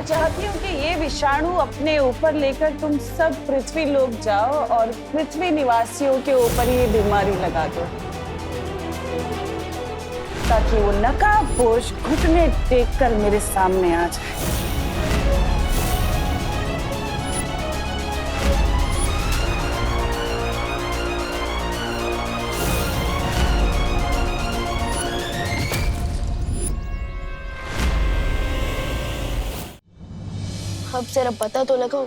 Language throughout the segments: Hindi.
चाहती हूँ कि ये विषाणु अपने ऊपर लेकर तुम सब पृथ्वी लोग जाओ और पृथ्वी निवासियों के ऊपर ये बीमारी लगा दो, ताकि वो नकाबपोश घुटने टेक कर मेरे सामने आ जाए। अब जरा पता तो लगाओ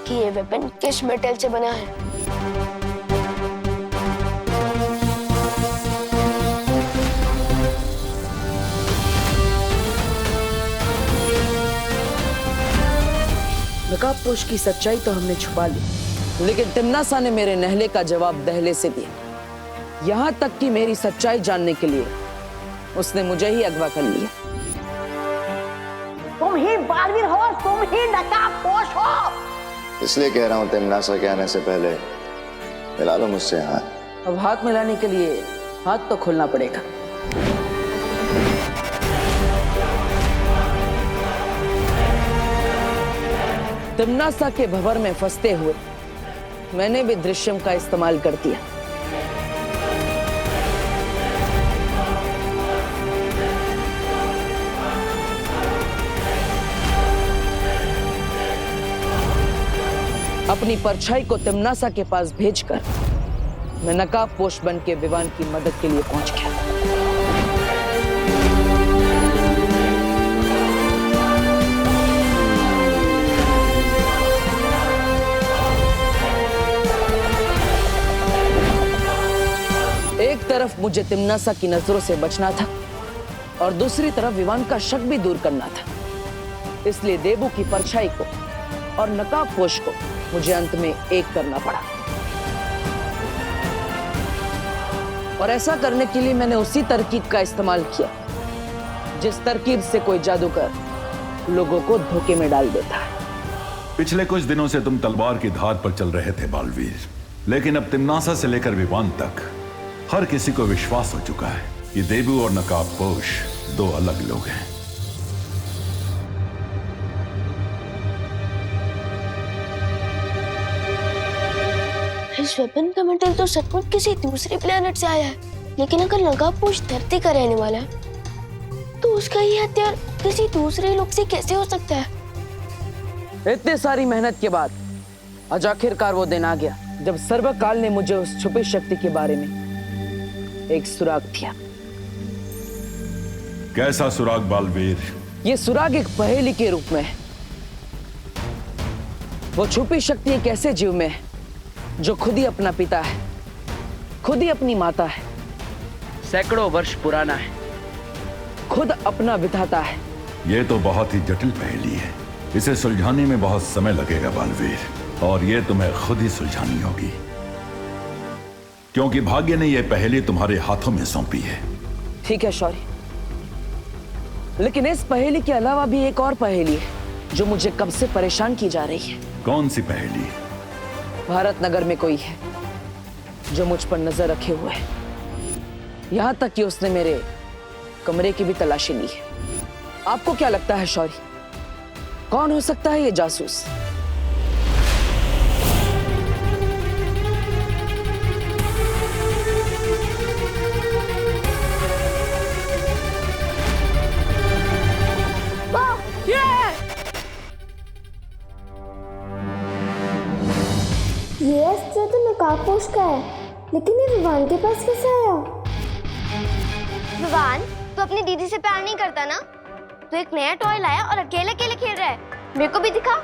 कि ये वेपन किस मेटल से बना है। नकाबपोश की सच्चाई तो हमने छुपा ली, लेकिन तिम्नासा ने मेरे नहले का जवाब दहले से दिया। यहाँ तक कि मेरी सच्चाई जानने के लिए उसने मुझे ही अगवा कर लिया। तुम ही बालवीर हो, तुम ही नकाबपोश हो। इसलिए कह रहा हूं तिम्नासा के आने से पहले मिला लो मुझसे हाथ। अब हाथ मिलाने के लिए हाथ तो खोलना पड़ेगा। तिम्नासा के भंवर में फंसते हुए मैंने भी दृश्यम का इस्तेमाल कर दिया। अपनी परछाई को तिम्नासा के पास भेजकर मैं नकाबपोश बन के विवान की मदद के लिए पहुंच गया। एक तरफ मुझे तिम्नासा की नजरों से बचना था और दूसरी तरफ विवान का शक भी दूर करना था। इसलिए देबू की परछाई को और नकाबपोश को मुझे अंत में एक करना पड़ा। और ऐसा करने के लिए मैंने उसी तरकीब का इस्तेमाल किया जिस तरकीब से कोई जादूगर लोगों को धोखे में डाल देता है। पिछले कुछ दिनों से तुम तलवार की धार पर चल रहे थे बालवीर, लेकिन अब तिम्नासा से लेकर विवान तक हर किसी को विश्वास हो चुका है कि देबू और नकाबपोश दो अलग लोग हैं। इस वेपन का मेटल तो सचमुच किसी दूसरे प्लेनेट से आया है, लेकिन अगर नकाबपोश धरती का रहने वाला है तो उसका ये हथियार किसी दूसरे लोग से कैसे हो सकता है? इतने सारी मेहनत के बाद आज आखिरकार वो दिन आ गया जब सर्वकाल ने मुझे उस छुपी शक्ति के बारे में एक सुराग दिया। कैसा सुराग बालवीर? ये सुराग एक पहेली के रूप में है। वो छुपी शक्ति एक ऐसे जीव में है जो खुद ही अपना पिता है, खुद ही अपनी माता है, सैकड़ों वर्ष पुराना है, खुद अपना विधाता है। ये तो बहुत ही जटिल पहेली है। इसे सुलझाने में बहुत समय लगेगा बालवीर, और ये तुम्हें खुद ही सुलझानी होगी, क्योंकि भाग्य ने यह पहेली तुम्हारे हाथों में सौंपी है। ठीक है शौर्य, लेकिन इस पहेली के अलावा भी एक और पहेली है जो मुझे कब से परेशान की जा रही है। कौन सी पहेली? भारत नगर में कोई है जो मुझ पर नजर रखे हुए है। यहां तक कि उसने मेरे कमरे की भी तलाशी ली है। आपको क्या लगता है शौर्य, कौन हो सकता है ये जासूस? ये अस्त्र तो नकाबपोश का है, लेकिन ये विवान के पास कैसे आया? विवान, तू अपनी दीदी से प्यार नहीं करता ना? तू एक नया टॉय लाया और अकेले अकेले खेल रहा है। मेरे को भी दिखा।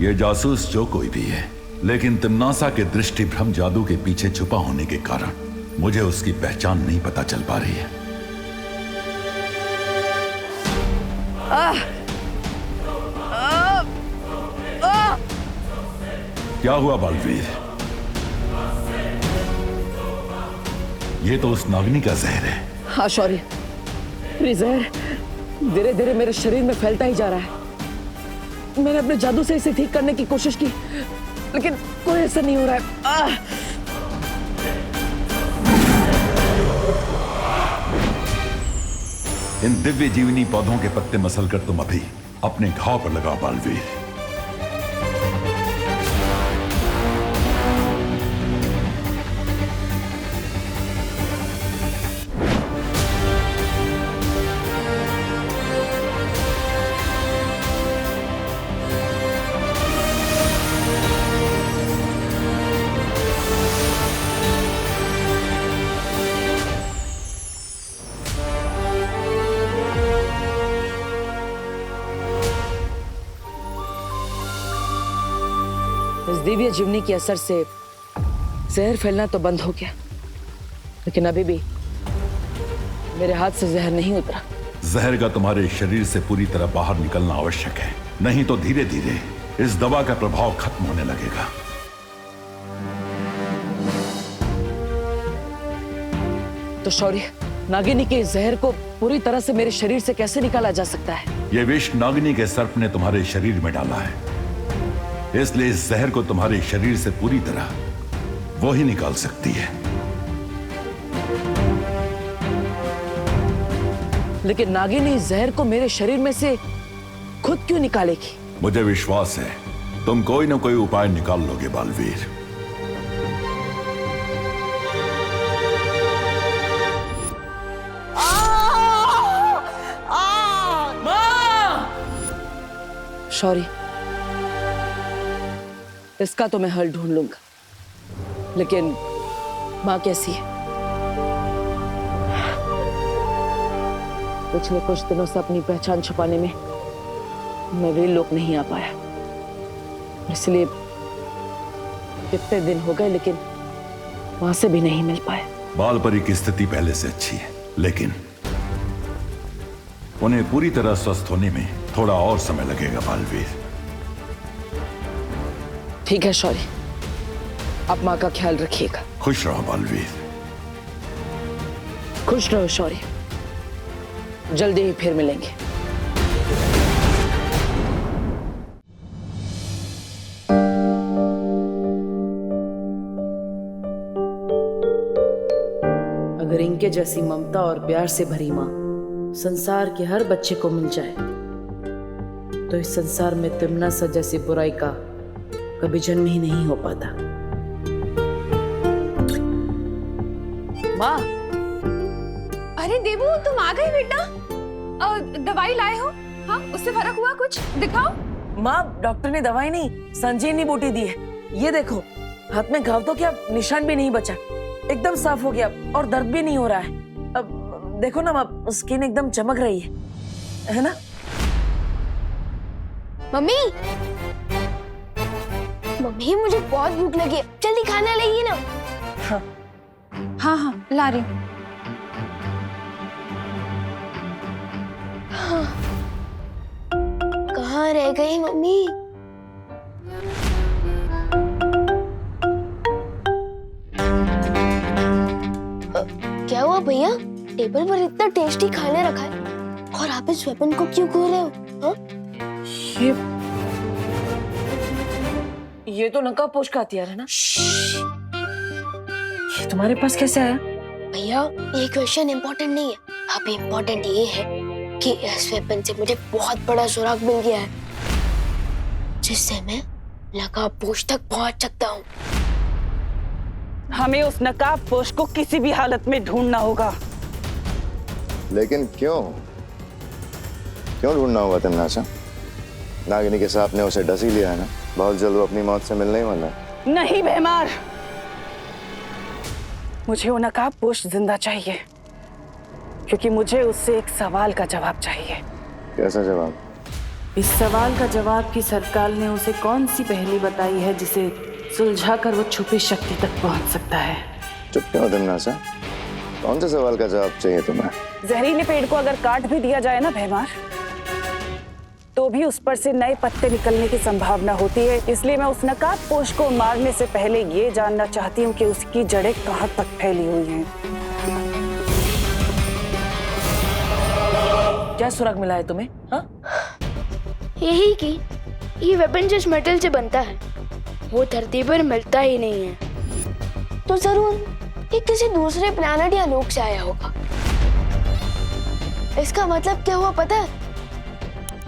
ये जासूस जो कोई भी है, लेकिन तिम्नासा के दृष्टि भ्रम जादू के पीछे छुपा होने के कारण मुझे उसकी पहचान नहीं पता चल पा रही है। क्या हुआ बालवीर? ये तो उस नागनी का जहर है। हाँ शौर्य, ये जहर धीरे धीरे मेरे शरीर में फैलता ही जा रहा है। मैंने अपने जादू से इसे ठीक करने की कोशिश की, लेकिन कोई असर नहीं हो रहा है। इन दिव्य जीवनी पौधों के पत्ते मसल कर तुम अभी अपने घाव पर लगाओ बालवीर। इस दिव्य जीवनी के असर से जहर फैलना तो बंद हो गया, लेकिन अभी भी मेरे हाथ से जहर नहीं उतरा। जहर का तुम्हारे शरीर से पूरी तरह बाहर निकलना आवश्यक है, नहीं तो धीरे धीरे इस दवा का प्रभाव खत्म होने लगेगा। तो शौर्य, नागिनी के इस जहर को पूरी तरह से मेरे शरीर से कैसे निकाला जा सकता है? यह विष नागिनी के सर्प ने तुम्हारे शरीर में डाला है, इसलिए इस जहर को तुम्हारे शरीर से पूरी तरह वो ही निकाल सकती है। लेकिन नागिनी इस जहर को मेरे शरीर में से खुद क्यों निकालेगी? मुझे विश्वास है तुम कोई ना कोई उपाय निकाल लोगे बालवीर। शौर्य, इसका तो मैं हल ढूंढ लूंगा, लेकिन माँ कैसी है? पिछले कुछ दिनों से अपनी पहचान छुपाने में मैं वे लोग नहीं आ पाया, इसलिए कितने दिन हो गए लेकिन वहां से भी नहीं मिल पाया। बालपरी की स्थिति पहले से अच्छी है, लेकिन उन्हें पूरी तरह स्वस्थ होने में थोड़ा और समय लगेगा बालवीर। ठीक है शौर्य, आप माँ का ख्याल रखिएगा। खुश रहो बालवीर। खुश रहो शौर्य, जल्दी ही फिर मिलेंगे। अगर इनके जैसी ममता और प्यार से भरी माँ संसार के हर बच्चे को मिल जाए तो इस संसार में तिमना सा जैसी बुराई का कभी जन्म ही नहीं हो पाता। माँ, अरे देवू, तुम आ गई बेटा। दवाई लाए हो? हाँ, उससे फर्क हुआ कुछ? दिखाओ। माँ, डॉक्टर ने दवाई नहीं, संजीवनी बूटी दी है। ये देखो, हाथ में घाव तो क्या निशान भी नहीं बचा, एकदम साफ हो गया और दर्द भी नहीं हो रहा है। अब देखो ना माँ, स्किन एकदम चमक रही है ना? मम्मी, मम्मी मुझे बहुत भूख लगी है, जल्दी खाना लाइए ना। हाँ हाँ हाँ, ला रही हूँ। हाँ। कहाँ रह गई मम्मी? क्या हुआ भैया? टेबल पर इतना टेस्टी खाना रखा है और आप इस वेपन को क्यों खो रहे हो? हाँ? ये तो नकाबपोश का हथियार है ना? ये तुम्हारे पास कैसे आया? भैया, ये क्वेश्चन इम्पोर्टेंट नहीं है। अब इम्पोर्टेंट ये है कि इस वेपन से मुझे बहुत बड़ा सुराग मिल गया है, जिससे मैं नकाबपोश तक पहुंच सकता हूँ। हमें उस नकाबपोश को किसी भी हालत में ढूंढना होगा। लेकिन क्यों ढूंढना होगा तिमनासा? नागिनी के सांप ने उसे डस ही लिया है ना, बहुत जल्द वो अपनी मौत से मिलने ही वाला है। नहीं भैमार, मुझे वो नकाबपोश जिंदा चाहिए, क्योंकि मुझे उससे एक सवाल का जवाब चाहिए। कैसा जवाब? इस सवाल का जवाब कि सरकार ने उसे कौन सी पहेली बताई है जिसे सुलझा कर वो छुपी शक्ति तक पहुंच सकता है। चुप क्यों तिमनासा? कौन से सवाल का जवाब चाहिए तुम्हें? जहरीले पेड़ को अगर काट भी दिया जाए ना भैमार, तो भी उस पर से नए पत्ते निकलने की संभावना होती है। इसलिए मैं उस नकाबपोश को मारने से पहले ये जानना चाहती हूँ कि उसकी जड़ें कहाँ तक फैली हुई हैं। क्या सुराग मिला है तुम्हें? हाँ? यही कि ये वेपन जिस मेटल से बनता है वो धरती पर मिलता ही नहीं है, तो जरूर ये किसी दूसरे प्लैनेट या लोक से आया होगा। इसका मतलब क्या हुआ पता है?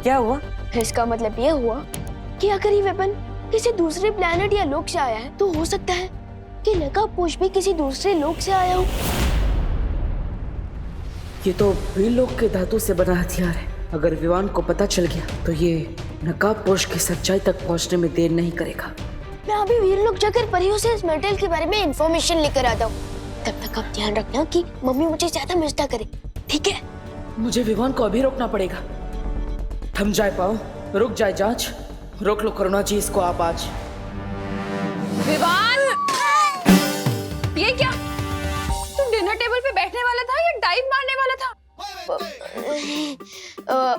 क्या हुआ? इसका मतलब ये हुआ कि अगर ये वेपन किसी दूसरे प्लेनेट या लोक से आया है तो हो सकता है कि नकाबपोश भी किसी दूसरे लोक से आया हो। ये तो वीर लोक के धातु से बना हथियार है। अगर विवान को पता चल गया तो ये नकाबपोश की सच्चाई तक पहुंचने में देर नहीं करेगा। मैं अभी वीर लोक जाकर परियों से इस मेटल के बारे में इंफॉर्मेशन लेकर आता हूँ। तब तक आप ध्यान रखना कि मम्मी मुझे ज्यादा मिस ना करे, ठीक है? मुझे विवान को अभी रोकना पड़ेगा। थम जाए पाओ, रुक जाए जांच, रोक लो करुणा जी इसको आप आज। विवान, ये क्या? तुम डिनर टेबल पे बैठने वाला था या डाइव मारने वाला था?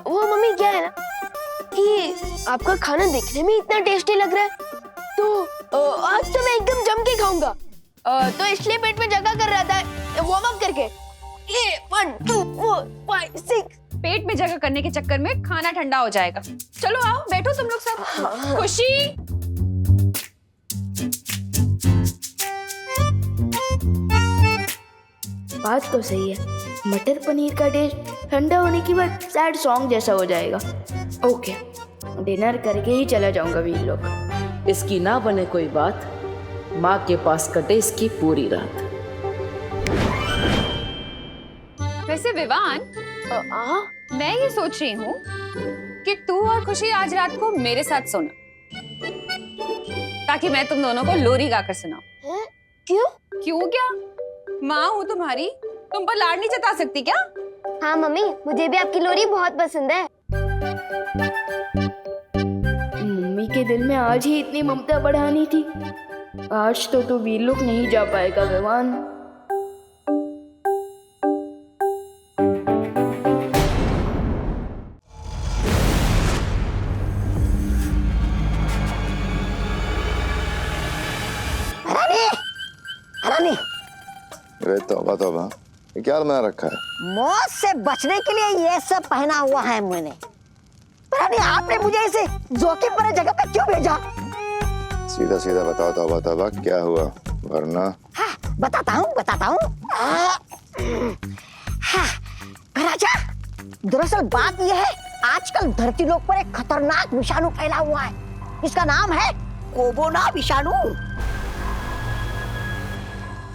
वो मम्मी क्या है ना कि आपका खाना देखने में इतना टेस्टी लग रहा है तो आज तो मैं एकदम जम के खाऊंगा। तो इसलिए पेट में जगह कर रहा था वार्म अप करके। ये 1 2 4 5 6 पेट में जगह करने के चक्कर में खाना ठंडा हो जाएगा। चलो आओ बैठो तुम लोग सब। खुशी, बात तो सही है, मटर पनीर का टेस्ट ठंडा होने के बाद सैड सॉन्ग जैसा हो जाएगा। ओके, डिनर करके ही चला जाऊंगा वीर लोग। इसकी ना बने कोई बात, माँ के पास कटे इसकी पूरी रात। वैसे विवान, मैं ये सोच रही हूँ कि तू और खुशी आज रात को मेरे साथ सोना, ताकि मैं तुम दोनों को लोरी गाकर सुनाऊं। क्यों? क्यों क्या? माँ हूँ तुम्हारी, तुम पर लाड नहीं जता सकती क्या? हाँ मम्मी, मुझे भी आपकी लोरी बहुत पसंद है। मम्मी के दिल में आज ही इतनी ममता बढ़ानी थी। आज तो तू वीर लोग नहीं जा पाएगा विवान। अरे तौबा तौबा, ये क्या बना रखा है? मौत से बचने के लिए ये सब पहना हुआ है मैंने। पर आपने मुझे इसे जोखिम भरे जगह पे क्यों भेजा? सीधा सीधा बताओ तौबा तौबा, क्या हुआ? वरना हाँ, बताता हूँ। हाँ, राजा, दरअसल बात यह है, आजकल धरती लोक पर एक खतरनाक विषाणु फैला हुआ है। इसका नाम है कोरोना विषाणु।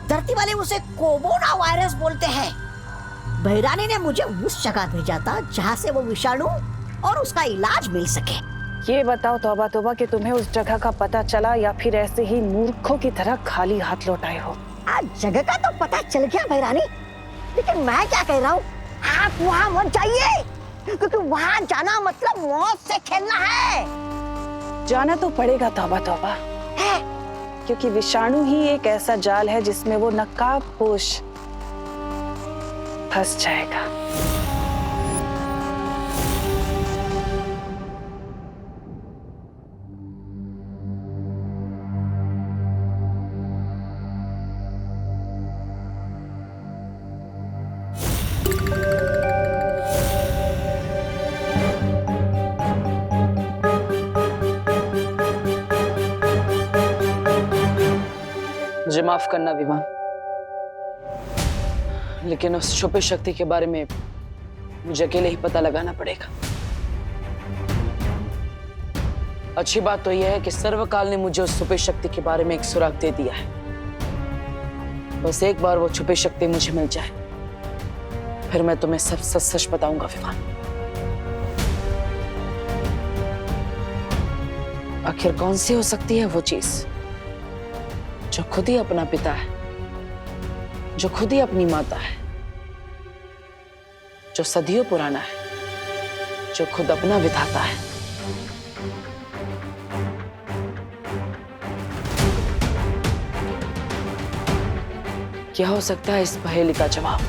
धरती वाले उसे कोरोना वायरस बोलते हैं। भैरानी ने मुझे उस जगह भेजा था जहाँ से वो विषाणु और उसका इलाज मिल सके। ये बताओ तौबा तौबा कि तुम्हें उस जगह का पता चला या फिर ऐसे ही मूर्खों की तरह खाली हाथ लौट आए हो? आज जगह का तो पता चल गया भैरानी, लेकिन मैं क्या कह रहा हूँ, आप वहाँ मत जाइए, क्योंकि वहाँ जाना मतलब मौत से खेलना है। जाना तो पड़ेगा तौबा तौबा, क्योंकि विषाणु ही एक ऐसा जाल है जिसमें वो नकाबपोश फंस जाएगा। मुझे माफ करना विवान, लेकिन उस छुपी शक्ति के बारे में मुझे अकेले ही पता लगाना पड़ेगा। अच्छी बात तो यह है कि सर्वकाल ने मुझे उस छुपी शक्ति के बारे में एक सुराग दे दिया है। बस एक बार वो छुपी शक्ति मुझे मिल जाए, फिर मैं तुम्हें सब सच सच बताऊंगा विवान। आखिर कौन सी हो सकती है वो चीज जो खुद ही अपना पिता है, जो खुद ही अपनी माता है, जो सदियों पुराना है, जो खुद अपना विधाता है। क्या हो सकता है इस पहेली का जवाब?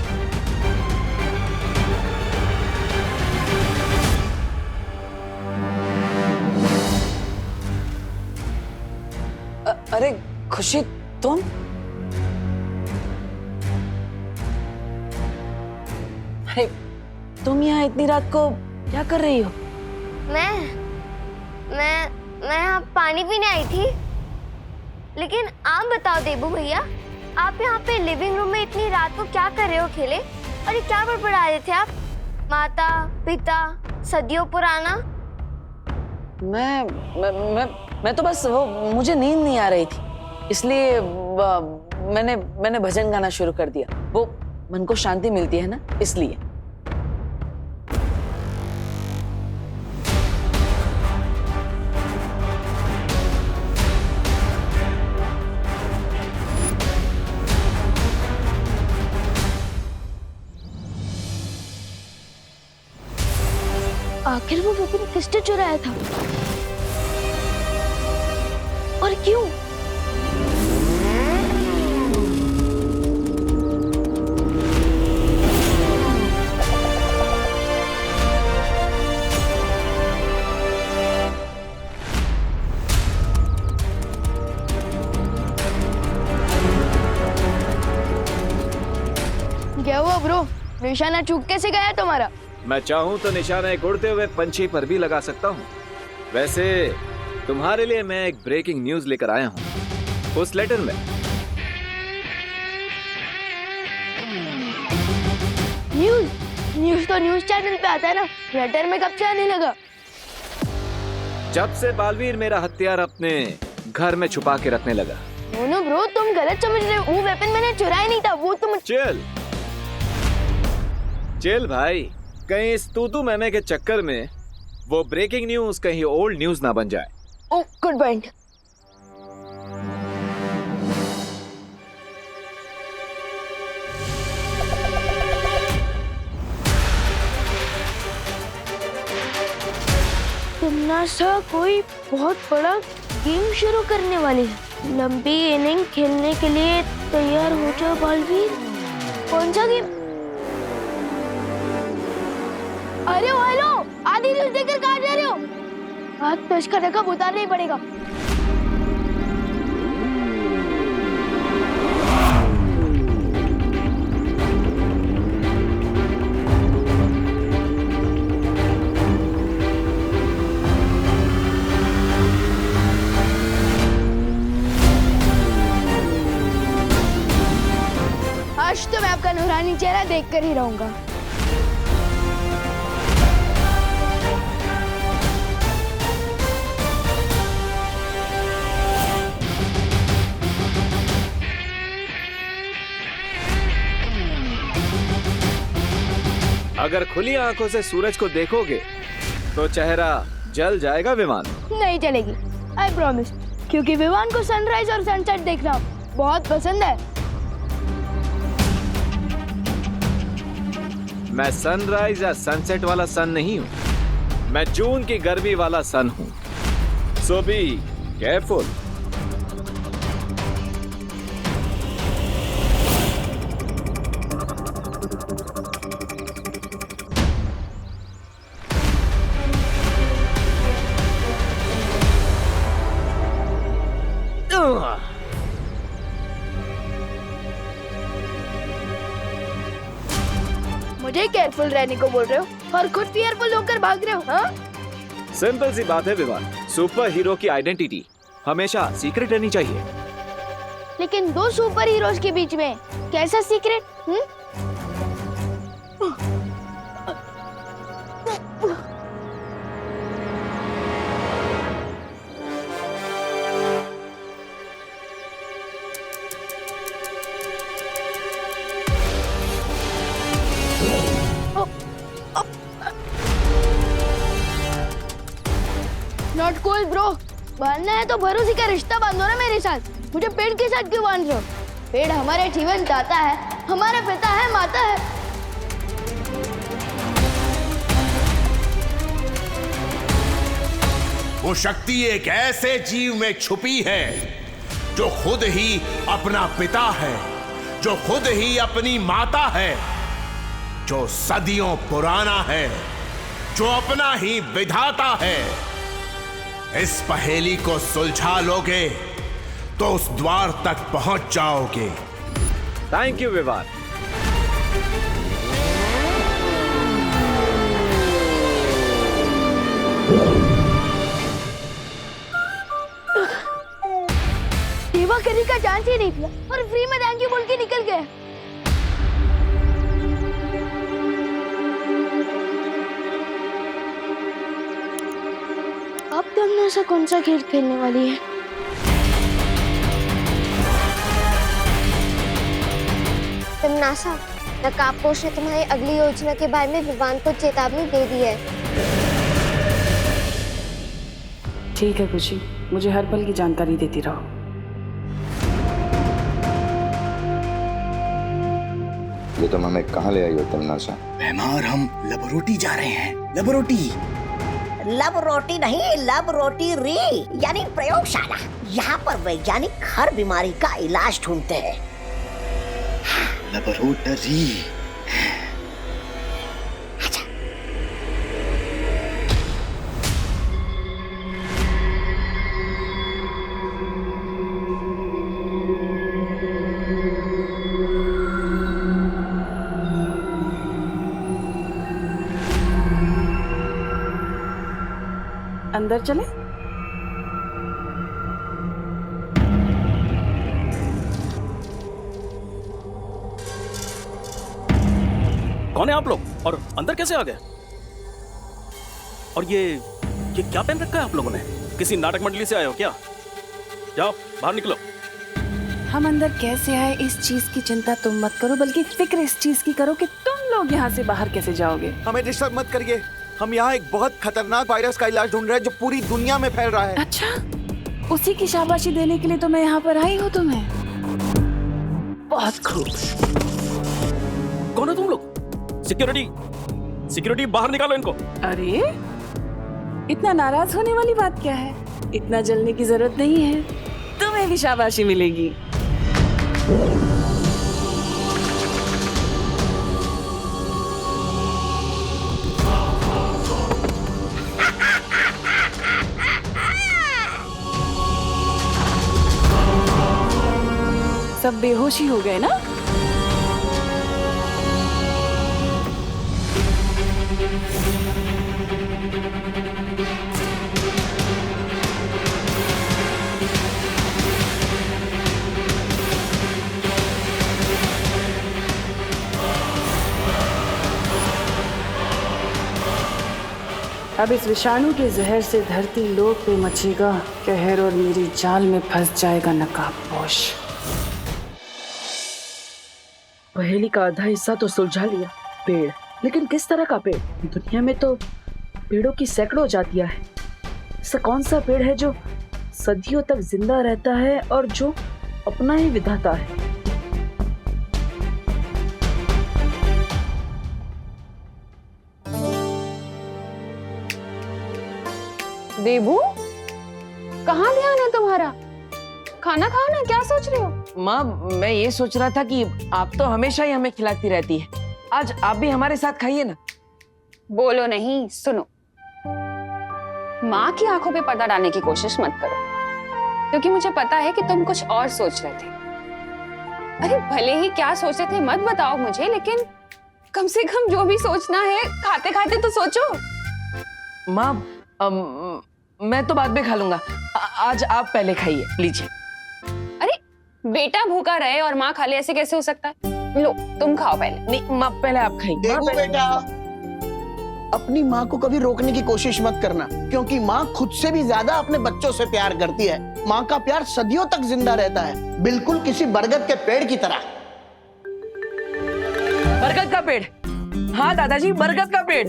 अरे खुशी, तुम? अरे तुम यहाँ इतनी रात को क्या कर रही हो? मैं यहाँ पानी पीने आई थी। लेकिन आप बताओ देबू भैया, आप यहाँ पे लिविंग रूम में इतनी रात को क्या कर रहे हो खेले? और ये क्या बड़बड़ा रहे थे आप? माता पिता सदियों पुराना। मैं तो बस वो मुझे नींद नहीं आ रही थी, इसलिए मैंने भजन गाना शुरू कर दिया। वो मन को शांति मिलती है ना, इसलिए। आखिर वो वेपन किसने चुराया था और क्यों? क्या हुआ ब्रो, निशाना चूक कैसे गया तुम्हारा? मैं चाहूं तो निशाना एक उड़ते हुए पंछी पर भी लगा सकता हूं। वैसे तुम्हारे लिए मैं एक ब्रेकिंग न्यूज लेकर आया हूं। उस लेटर में न्यूज तो न्यूज चैनल पे आता है ना, लेटर में कब से आने लगा? जब से बालवीर मेरा हथियार अपने घर में छुपा के रखने लगा। नो ब्रो, तुम गलत समझ रहे हो। वो वेपन मैंने चुराया नहीं था, वो तुम। चल भाई, कहीं इस तूतू मैमे के चक्कर में वो ब्रेकिंग न्यूज कहीं ओल्ड न्यूज ना बन जाए। ओह, गुड पॉइंट। तुमनासा कोई बहुत बड़ा गेम शुरू करने वाली है। लंबी इनिंग खेलने के लिए तैयार हो जाओ बालवीर। कौन सा गेम? अरे ओ हेलो, आधी न्यूज देखकर कहाँ जा रहे हो? आज तो इसका रकम उतारना ही पड़ेगा। आज तो मैं आपका नूरानी चेहरा देखकर ही रहूंगा। अगर खुली आंखों से सूरज को देखोगे तो चेहरा जल जाएगा विमान। नहीं चलेगी, आई प्रॉमिस, क्योंकि विमान को सनराइज और सनसेट देखना बहुत पसंद है। मैं सनराइज या सनसेट वाला सन नहीं हूँ, मैं जून की गर्मी वाला सन हूँ। सो बी केयरफुल। मुझे केयरफुल रहने को बोल रहे हो और खुद फियरफुल होकर भाग रहे हो, हाँ? सिंपल सी बात है विवान, सुपर हीरो की आइडेंटिटी हमेशा सीक्रेट रहनी चाहिए। लेकिन दो सुपर हीरोज के बीच में कैसा सीक्रेट? नॉट कूल ब्रो, बांधना है तो भरोसे का रिश्ता बांधो ना मेरे साथ। मुझे पेड़ के साथ क्यों बांध रहे हो? पेड़ हमारे जीवन दाता है, हमारे पिता है, माता है। वो शक्ति एक ऐसे जीव में छुपी है जो खुद ही अपना पिता है, जो खुद ही अपनी माता है, जो सदियों पुराना है, जो अपना ही विधाता है। इस पहेली को सुलझा लोगे तो उस द्वार तक पहुंच जाओगे। Thank you Vivaan. सेवा करने का चांस ही नहीं दिया और फ्री में थैंक यू बोल के निकल गए। अब तमन्नासा कौन सा खेल खेलने वाली है? तमन्नासा, नकाबपोश ने तुम्हारी अगली योजना के बारे में विवान को चेतावनी दे दी है। ठीक है खुशी, मुझे हर पल की जानकारी देती रहो। ये तुम हमें कहाँ ले आई हो तमन्नासा? भैमार, हम लबरोटी जा रहे हैं। लबरोटी। लब रोटी नहीं, लब रोटी री यानी प्रयोगशाला। यहाँ पर वैज्ञानिक हर बीमारी का इलाज ढूंढते हैं। लबरोटरी। अंदर चले? कौन है आप लोग और अंदर कैसे आ गए? और ये क्या पहन रखा है आप लोगों ने? किसी नाटक मंडली से आए हो क्या? जाओ बाहर निकलो। हम अंदर कैसे आए इस चीज की चिंता तुम मत करो, बल्कि फिक्र इस चीज की करो कि तुम लोग यहाँ से बाहर कैसे जाओगे। हमें डिस्टर्ब मत करिए। हम यहाँ एक बहुत खतरनाक वायरस का इलाज ढूंढ रहे हैं जो पूरी दुनिया में फैल रहा है। अच्छा, उसी की शाबाशी देने के लिए तो मैं यहाँ पर आई हूँ तुम्हें। बहुत खूब। कौन है तुम लोग? सिक्योरिटी बाहर निकालो इनको। अरे इतना नाराज होने वाली बात क्या है? इतना जलने की जरूरत नहीं है, तुम्हें भी शाबाशी मिलेगी। सब बेहोशी हो गए ना? अब इस विषाणु के जहर से धरती लोक पे मचेगा कहर और मेरी जाल में फंस जाएगा नकाबपोश। पहेली का आधा हिस्सा तो सुलझा लिया। पेड़, लेकिन किस तरह का पेड़? दुनिया में तो पेड़ों की सैकड़ों जातियां हैं। ऐसा कौन सा पेड़ है जो सदियों तक जिंदा रहता है और जो अपना ही विधाता है? देबू, कहाँ ध्यान है तुम्हारा? खाना खाओ ना, क्या सोच रहे हो? माँ, मैं ये सोच रहा था कि आप तो हमेशा ही हमें खिलाती रहती है, आज आप भी हमारे साथ खाइए ना। बोलो नहीं, सुनो। माँ की आंखों पे पर्दा डालने की कोशिश मत करो, क्योंकि मुझे पता है कि तुम कुछ और सोच रहे थे। अरे भले ही क्या सोचे थे मत बताओ मुझे, लेकिन कम से कम जो भी सोचना है खाते खाते तो सोचो। माँ, मैं तो बाद में खा लूंगा, आज आप पहले खाइए, लीजिए। अरे बेटा भूखा रहे और माँ खा ले, ऐसे कैसे हो सकता है? लो तुम खाओ पहले। नहीं माँ, पहले आप खाइए। देखो बेटा, अपनी माँ को कभी रोकने की कोशिश मत करना, क्योंकि माँ खुद से भी ज्यादा अपने बच्चों से प्यार करती है। माँ का प्यार सदियों तक जिंदा रहता है, बिल्कुल किसी बरगद के पेड़ की तरह। बरगद का पेड़? हाँ दादाजी, बरगद का पेड़।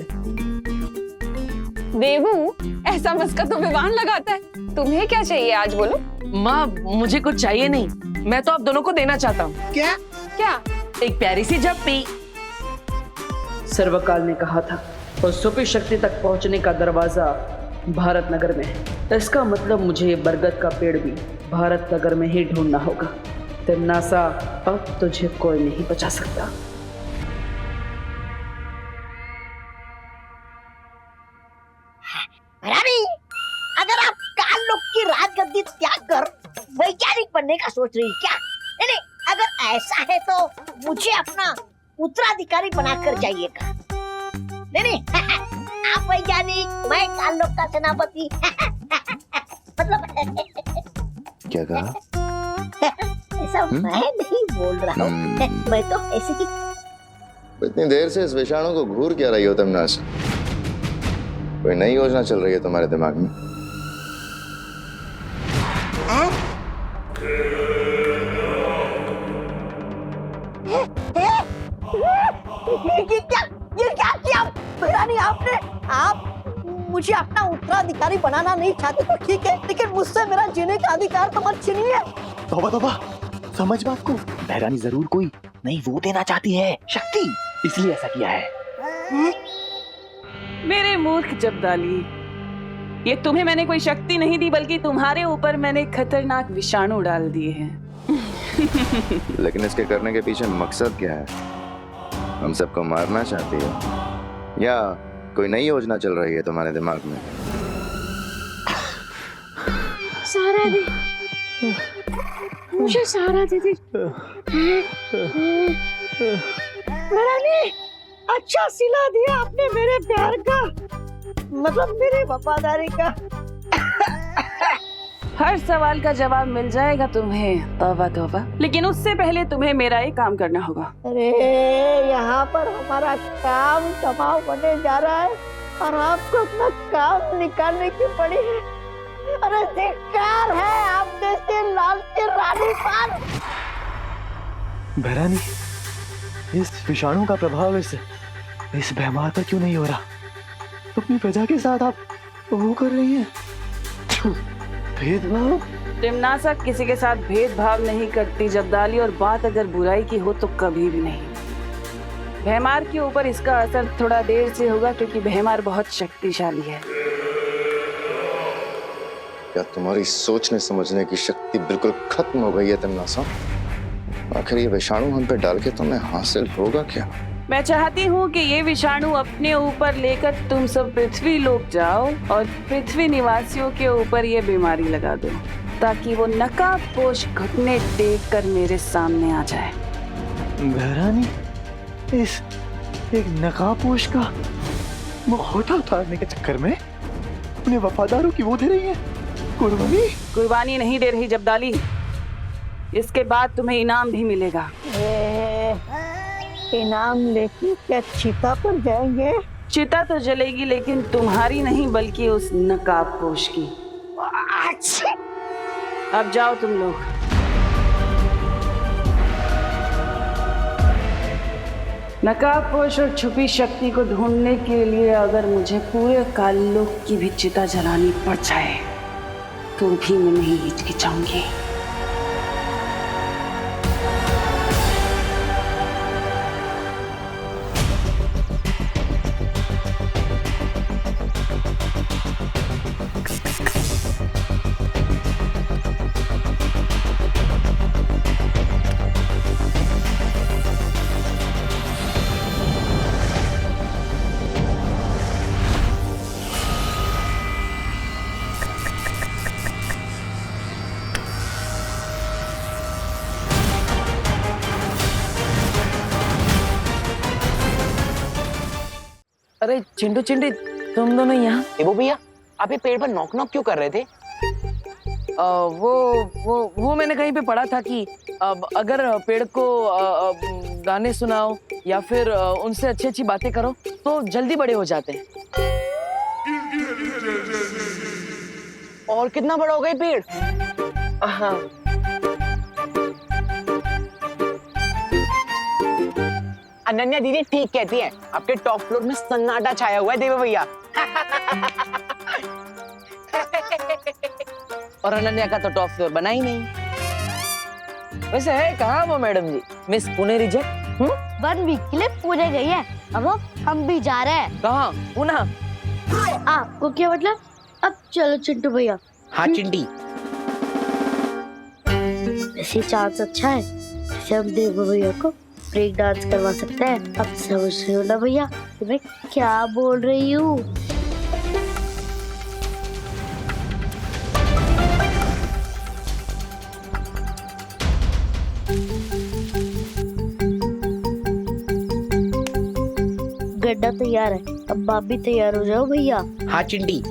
देवू, ऐसा मस्का तो विवान लगाता है। तुम्हें क्या चाहिए आज, बोलो। माँ, मुझे कुछ चाहिए नहीं, मैं तो आप दोनों को देना चाहता हूँ। क्या? क्या? एक प्यारी सी झप्पी। सर्वकाल ने कहा था, और सुपी शक्ति तक पहुंचने का दरवाजा भारत नगर में है। इसका मतलब मुझे ये बरगद का पेड़ भी भारत नगर में ही ढूंढना होगा। तमन्नासा, अब तुझे कोई नहीं बचा सकता। अगर आप काल लोग की राजगद्दी त्याग कर वैज्ञानिक बनने का सोच रही क्या? नहीं, अगर ऐसा है तो मुझे अपना उत्तराधिकारी बनाकर जाइएगा। नहीं, आप वैज्ञानिक, मैं काल लोग का सेनापति। मतलब क्या कहा? ऐसा मैं नहीं बोल रहा हूँ, मैं तो ऐसे ही। इतनी देर से इस विषाणु को घूर क्या रही हो तमन्नासा? कोई नई योजना चल रही है तुम्हारे दिमाग में? आप मुझे अपना उत्तराधिकारी बनाना नहीं चाहते तो ठीक है, लेकिन मुझसे मेरा जीने का अधिकार तो मत छीनिए। तौबा तौबा, समझ बात को। बहरानी जरूर कोई नहीं वो देना चाहती है, शक्ति, इसलिए ऐसा किया है। मेरे मूर्ख जब्दाली, ये तुम्हें मैंने कोई शक्ति नहीं दी, बल्कि तुम्हारे ऊपर मैंने खतरनाक विषाणु डाल दिए हैं। लेकिन इसके करने के पीछे मकसद क्या है? हम सबको मारना चाहती हो या कोई नई योजना चल रही है तुम्हारे दिमाग में? सहारा दे, मुझे सहारा दे दे। बहरानी, अच्छा सिला दिया आपने मेरे प्यार का, मतलब मेरी वफादारी का। हर सवाल का जवाब मिल जाएगा तुम्हें, तौबा तौबा। लेकिन उससे पहले तुम्हें मेरा एक काम करना होगा। अरे यहाँ पर हमारा काम तबाह होने जा रहा है और आपको अपना काम निकालने की पड़ी है। अरे धिक्कार है आप जैसे लाल के रानी पान। बहरानी, इस विषाणु का प्रभाव इस बीमार पर क्यों नहीं हो रहा? अपनी प्रजा के साथ आप वो कर रही हैं भेदभाव। टिमनासा किसी के साथ भेदभाव नहीं करती जब्दाली, और बात अगर बुराई की हो तो कभी भी नहीं। भैमार के ऊपर इसका असर थोड़ा देर से होगा, क्योंकि भैमार बहुत शक्तिशाली है। क्या तुम्हारी सोचने समझने की शक्ति बिल्कुल खत्म हो गई है टिमनासा? आखिर ये विषाणु हम पे डाल के तुम्हें हासिल होगा क्या? मैं चाहती हूँ कि ये विषाणु अपने ऊपर लेकर तुम सब पृथ्वी लोक जाओ और पृथ्वी निवासियों के ऊपर ये बीमारी लगा दो, ताकि वो नकाबपोश घुटने टेक कर मेरे सामने आ जाए। बहरानी, इस एक नकाबपोश का मुखौटा उतारने के चक्कर में अपने वफादारों की वो दे रही है कुर्बानी। कुर्बानी नहीं दे रही जब्दाली, इसके बाद तुम्हें इनाम भी मिलेगा। इनाम लेके क्या चिता पर जाएंगे? चिता तो जलेगी, लेकिन तुम्हारी नहीं बल्कि उस नकाबपोश की। अब जाओ तुम लोग। नकाबपोश और छुपी शक्ति को ढूंढने के लिए अगर मुझे पूरे काललोक की भी चिता जलानी पड़ जाए तो भी मैं नहीं हिचकिचाऊंगी। अरे चिंटू चिंटी, तुम दोनों यहाँ? वो भैया, आप ये पेड़ पर नॉक नॉक क्यों कर रहे थे? वो मैंने कहीं पे पढ़ा था कि अगर पेड़ को गाने सुनाओ या फिर उनसे अच्छी अच्छी बातें करो तो जल्दी बड़े हो जाते हैं। और कितना बड़ा हो गया पेड़? हाँ। अनन्या दीदी ठीक कहती है, आपके टॉप फ्लोर में सन्नाटा छाया हुआ है देवा भैया। और अनन्या का तो टॉप फ्लोर बना ही नहीं। वैसे है कहाँ वो मैडम जी, मिस पुणे रिजेक्ट? 1 वीक के लिए पुणे गई है, अब हम भी जा रहे हैं। कहाँ? पुणे? आपको क्या मतलब? अब चलो चिंटू भैया। हाँ चिंटी, ऐसी चांस अच्छा है, हम देव भैया को ब्रेक डांस करवा सकते हैं। अब समझ रहे हो ना भैया मैं क्या बोल रही हूँ? गड्ढा तैयार है, अब आप भी तैयार हो जाओ भैया। हाँ चिंटी।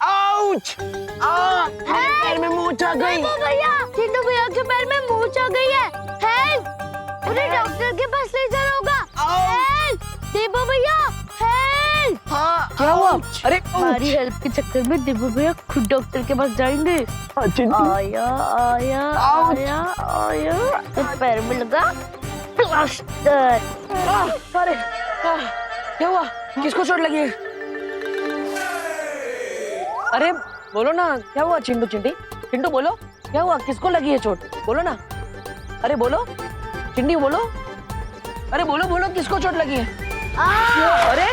आउच! पैर में मोच आ गई। भैया, चिंटू भैया के पैर में मोच आ गई है। हेल्प! उन्हें डॉक्टर के पास ले जाना होगा। हेल्प! देबो भैया, हेल्प! हाँ, क्या हुआ? अरे हमारी हेल्प के चक्कर में देबो भैया खुद डॉक्टर के पास जाएंगे। आया आया आया आया, तो पैर में लगा प्लास्टर। अरे क्या हुआ? किसको चोट लगी है? अरे बोलो ना, क्या हुआ चिंटू चिंटी? चिंटू बोलो, क्या हुआ? किसको लगी है चोट? बोलो ना। अरे बोलो चिंटी, बोलो। अरे बोलो बोलो, किसको चोट लगी है? अरे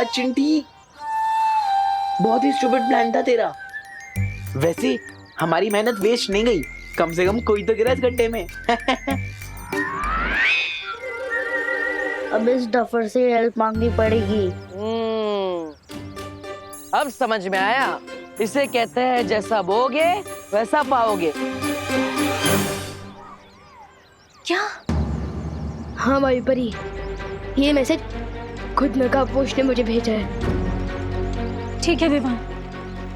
चिंटी, बहुत ही स्टूपिड प्लान था तेरा। वैसे हमारी मेहनत वेस्ट नहीं गई, कम से कम कोई तो गिरा इस गड्ढे में। अब इस डफर से हेल्प मांगनी पड़ेगी। अब समझ में आया, इसे कहते हैं जैसा बोगे वैसा पाओगे। क्या? हाँ भाई परी, ये मैसेज खुद नकाबपोश ने मुझे भेजा है। ठीक है विवान,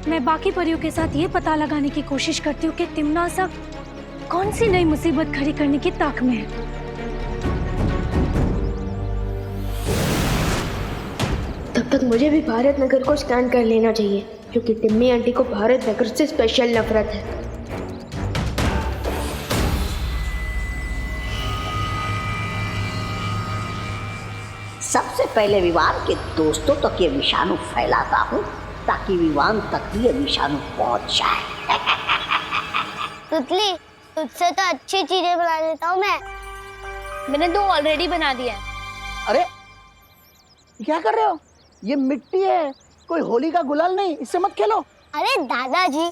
मैं बाकी परियों के साथ ये पता लगाने की कोशिश करती हूँ कि तिमनासा कौन सी नई मुसीबत खड़ी करने की ताक में है। तब तक मुझे भी भारत नगर को स्कैन कर लेना चाहिए, क्योंकि तिम्मी आंटी को भारत नगर से स्पेशल नफरत है। सबसे पहले विवान के दोस्तों तक ये विषाणु फैलाता हूँ, ताकि विवान तक भी ये विषाणु पहुंच जाए। तुतली, तुझसे तो अच्छी चीजें बना लेता हूँ मैं। मैंने 2 ऑलरेडी बना दिया है। अरे क्या कर रहे हो? ये मिट्टी है, कोई होली का गुलाल नहीं, इससे मत खेलो। अरे दादाजी,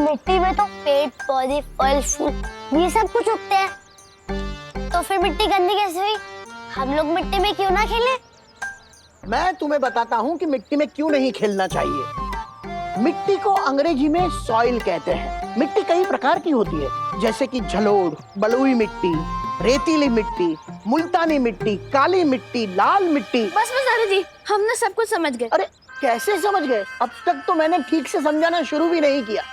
मिट्टी में तो पेड़ पौधे फल फूल ये सब कुछ उगते हैं, तो फिर मिट्टी गंदी कैसे हुई? हम लोग मिट्टी में क्यों ना खेलें? मैं तुम्हें बताता हूँ कि मिट्टी में क्यों नहीं खेलना चाहिए। मिट्टी को अंग्रेजी में सॉइल कहते हैं। मिट्टी कई प्रकार की होती है, जैसे कि जलोढ़, बलुई मिट्टी, रेतीली मिट्टी, मुल्तानी मिट्टी, काली मिट्टी, लाल मिट्टी। बस दादाजी, हमने सब कुछ समझ गए। अरे कैसे समझ गए? अब तक तो मैंने ठीक से समझाना शुरू भी नहीं किया।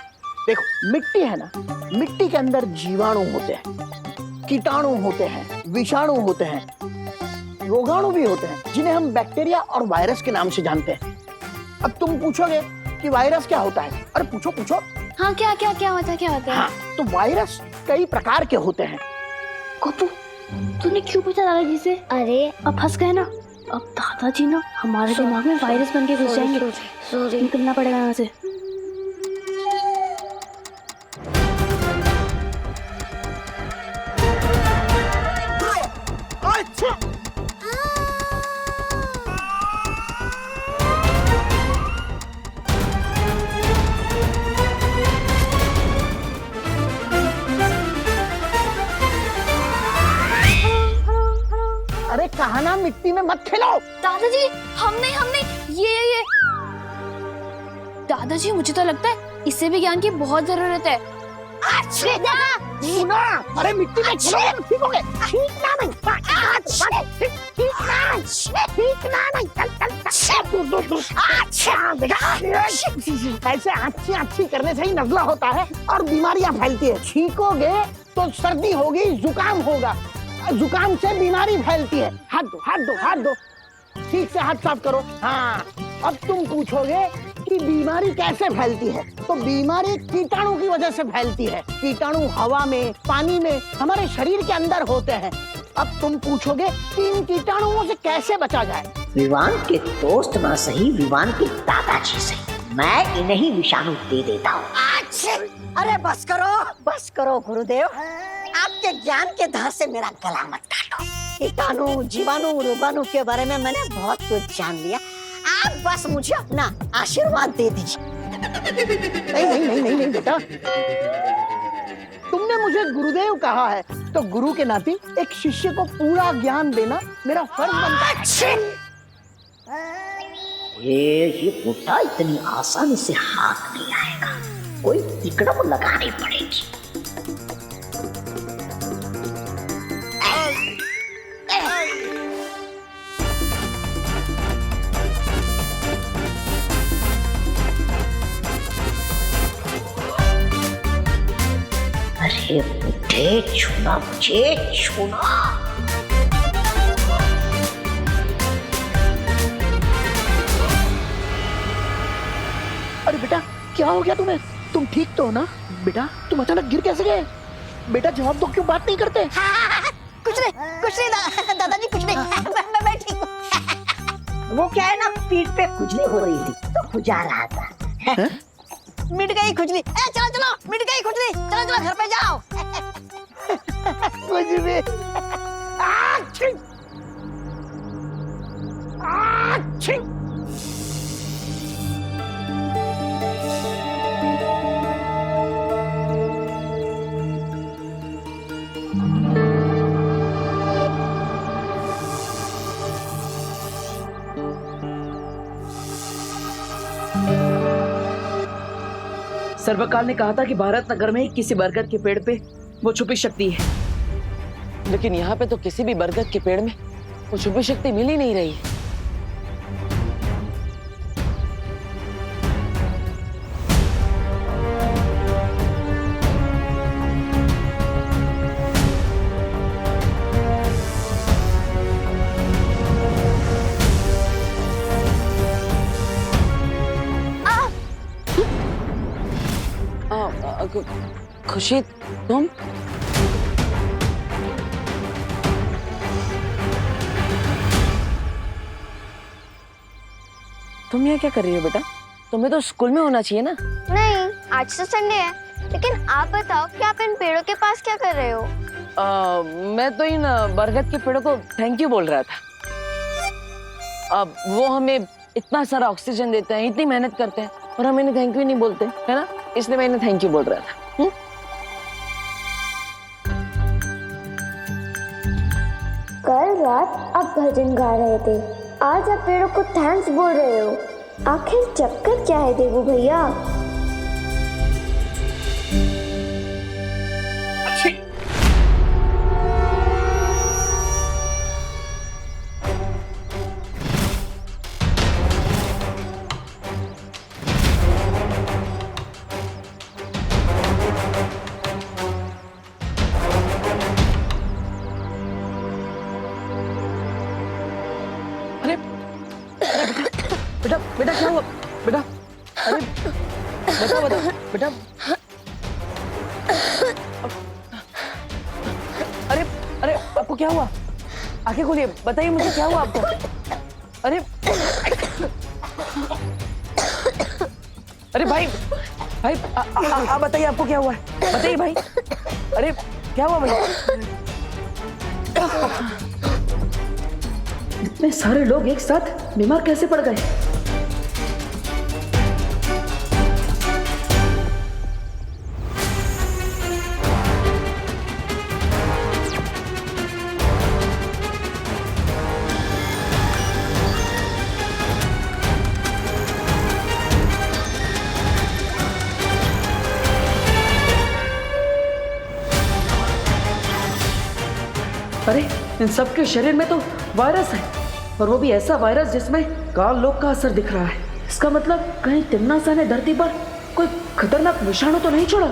देखो, मिट्टी है ना, मिट्टी के अंदर जीवाणु होते हैं, कीटाणु होते हैं, विषाणु होते हैं, रोगाणु भी होते हैं, जिन्हें हम बैक्टीरिया और वायरस के नाम से जानते हैं। अब तुम पूछोगे कि वायरस क्या होता है? अरे पूछो पूछो। हाँ, क्या क्या क्या होता है, क्या होता है? हाँ, तो वायरस कई प्रकार के होते हैं। कोपू, तूने क्यों पूछा दादाजी से? अरे अब फंस गए ना। अब दादाजी ना हमारे दिमाग में वायरस बन के घुस जाएंगे। निकलना पड़ेगा यहाँ से। अरे कहा ना मिट्टी में मत खेलो। दादाजी, हमने ये दादाजी, मुझे तो लगता है इससे भी ज्ञान की बहुत जरूरत है। सुना, अरे मिट्टी में खेलो तो ठीक होगे। ठीक ना ऐसे अच्छी करने से ही नजला होता है और बीमारियां फैलती है। छींकोगे तो सर्दी होगी, जुकाम होगा, जुकाम से बीमारी फैलती है। हाथ दो हाथ दो हाथ दो, ठीक से हाथ साफ करो। हाँ, अब तुम पूछोगे कि बीमारी कैसे फैलती है, तो बीमारी कीटाणु की वजह से फैलती है। कीटाणु हवा में, पानी में, हमारे शरीर के अंदर होते हैं। अब तुम पूछोगे कि इन कीटाणुओं से कैसे बचा जाए? विवान के दोस्त ना सही, विवान के दादाजी से मैं इन्हें विषाणु दे देता हूँ। अरे बस करो गुरुदेव, आपके ज्ञान के धार से मेरा गला मत काटो। कीटाणु, जीवाणु, रोगाणु के बारे में मैंने बहुत कुछ जान लिया। आप बस मुझे अपना आशीर्वाद दे दीजिए। नहीं बेटा, तुमने मुझे गुरुदेव कहा है, तो गुरु के नाते एक शिष्य को पूरा ज्ञान देना मेरा फर्ज बनता है। ये बुढ़ा इतनी आसानी से हाथ नहीं आएगा, कोई तिकड़म लगानी पड़ेगी। अरे बुढ़े, छूना मुझे, छूना। अरे बेटा, क्या हो गया तुम्हें? तुम ठीक तो हो ना? बेटा, तुम अचानक गिर कैसे गए? बेटा जवाब दो, क्यों बात नहीं करते? कुछ नहीं दादाजी, कुछ नहीं। मैं ठीक हूँ। वो क्या है ना, पीठ पे खुजली हो रही थी तो खुजा रहा था। मिट गई खुजली। चलो चलो, मिट गई खुजली, चलो चलो घर पे जाओ। कुछ भी। सर्वकाल ने कहा था कि भारत नगर में ही किसी बरगद के पेड़ पे वो छुपी शक्ति है, लेकिन यहाँ पे तो किसी भी बरगद के पेड़ में वो छुपी शक्ति मिल ही नहीं रही है। खुशी, तुम? तुम यहाँ क्या कर रही हो बेटा? तुम्हें तो स्कूल में होना चाहिए ना। नहीं, आज तो संडे है। लेकिन आप बताओ कि आप इन पेड़ों के पास क्या कर रहे हो? मैं तो इन बरगद के पेड़ों को थैंक यू बोल रहा था। अब वो हमें इतना सारा ऑक्सीजन देते हैं, इतनी मेहनत करते हैं, और हम इन्हें थैंक यू नहीं बोलते, है ना? इसलिए मैं इन्हें थैंक यू बोल रहा था। कल रात आप भजन गा रहे थे, आज आप पेड़ों को थैंक्स बोल रहे हो। आखिर चक्कर क्या है देवू भैया? बेटा बेटा क्या हुआ बेटा? अरे बताओ बताओ बेटा। अरे अरे आपको क्या हुआ? आंखें खोलिए, बताइए मुझे क्या हुआ आपको? अरे अरे भाई भाई आप बताइए आपको क्या हुआ है? बताइए भाई। अरे क्या हुआ भाई? इतने सारे लोग एक साथ बीमार कैसे पड़ गए? अरे इन सबके शरीर में तो वायरस है, और वो भी ऐसा वायरस जिसमें काल लोक का असर दिख रहा है। इसका मतलब कहीं तिम्नासा ने धरती पर कोई खतरनाक विषाणु तो नहीं छोड़ा?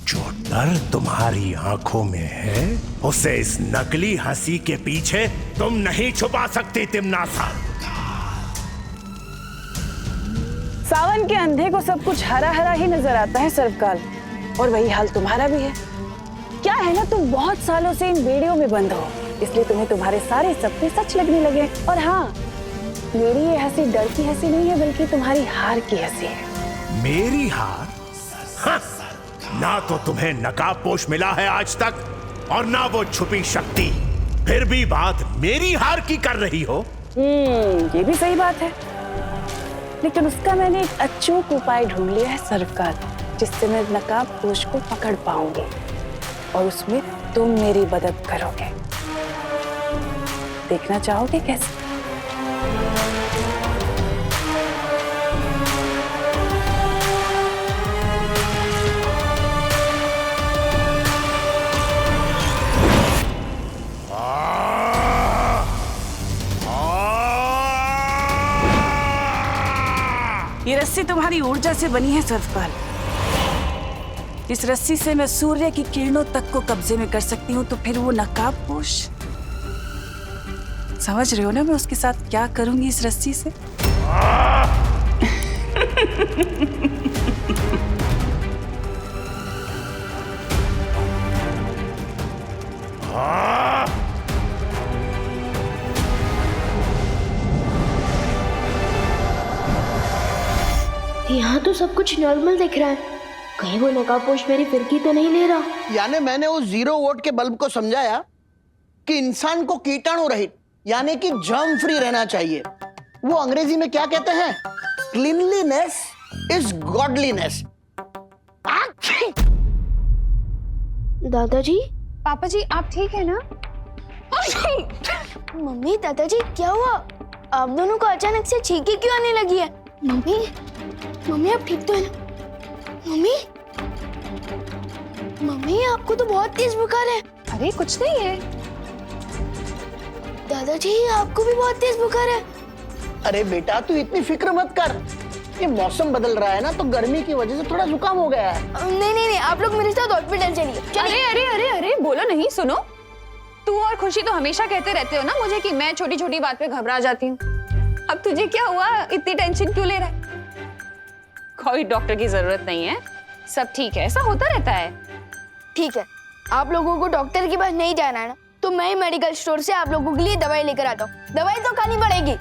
जो डर तुम्हारी आंखों में है उसे इस नकली हंसी के पीछे तुम नहीं छुपा सकती तिम्नासा। सावन के अंधे को सब कुछ हरा हरा ही नजर आता है सर्वकाल, और वही हाल तुम्हारा भी है। क्या है ना, तुम बहुत सालों से इन बेड़ियों में बंद हो, इसलिए तुम्हें तुम्हारे सारे सपने सच लगने लगे। और हाँ, मेरी ये हंसी डर की हंसी नहीं है, बल्कि तुम्हारी हार की हंसी है। मेरी हार? हाँ, ना तो तुम्हें नकाबपोश मिला है आज तक, और ना वो छुपी शक्ति, फिर भी बात मेरी हार की कर रही हो। ये भी सही बात है, लेकिन उसका मैंने एक अचूक उपाय ढूंढ लिया है सर्वकाल, जिससे मैं नकाबपोश को पकड़ पाऊंगी, और उसमें तुम मेरी मदद करोगे। देखना चाहोगे कैसे? ये रस्सी तुम्हारी ऊर्जा से बनी है सर्वकाल। इस रस्सी से मैं सूर्य की किरणों तक को कब्जे में कर सकती हूँ, तो फिर वो नकाबपोश, समझ रहे हो ना मैं उसके साथ क्या करूंगी इस रस्सी से? यहाँ तो सब कुछ नॉर्मल दिख रहा है, कहीं वो नकाबपोश मेरी फिरकी तो नहीं ले रहा। यानी मैंने उस 0 वोट के बल्ब को समझाया कि इंसान को कीटाणु रहित यानी कि जर्म फ्री रहना चाहिए। वो अंग्रेजी में क्या कहते हैं? Cleanliness is godliness. दादाजी, पापा जी आप ठीक है ना? मम्मी, दादाजी क्या हुआ? आप दोनों को अचानक से छींके क्यों आने लगी है? मम्मी, मम्मी आप ठीक तो है ना? मम्मी, मम्मी आपको तो बहुत तेज बुखार है। अरे कुछ नहीं है। दादाजी आपको भी बहुत तेज बुखार है। अरे बेटा तू इतनी फिक्र मत कर, ये मौसम बदल रहा है ना तो गर्मी की वजह से थोड़ा जुकाम हो गया है। नहीं नहीं नहीं, आप लोग मेरे साथ हॉस्पिटल चलिए। अरे अरे अरे अरे बोलो नहीं, सुनो। तू और खुशी तो हमेशा कहते रहते हो ना मुझे कि मैं छोटी छोटी बात पे घबरा जाती हूँ। अब तुझे क्या हुआ? इतनी टेंशन क्यों ले रहा है? कोई डॉक्टर की जरूरत नहीं है, सब ठीक है, ऐसा होता रहता है। ठीक है, आप लोगों को डॉक्टर के पास नहीं जाना है ना, तो मैं ही मेडिकल स्टोर से आप लोगों के लिए दवाई लेकर आता हूँ। दवाई तो खानी पड़ेगी।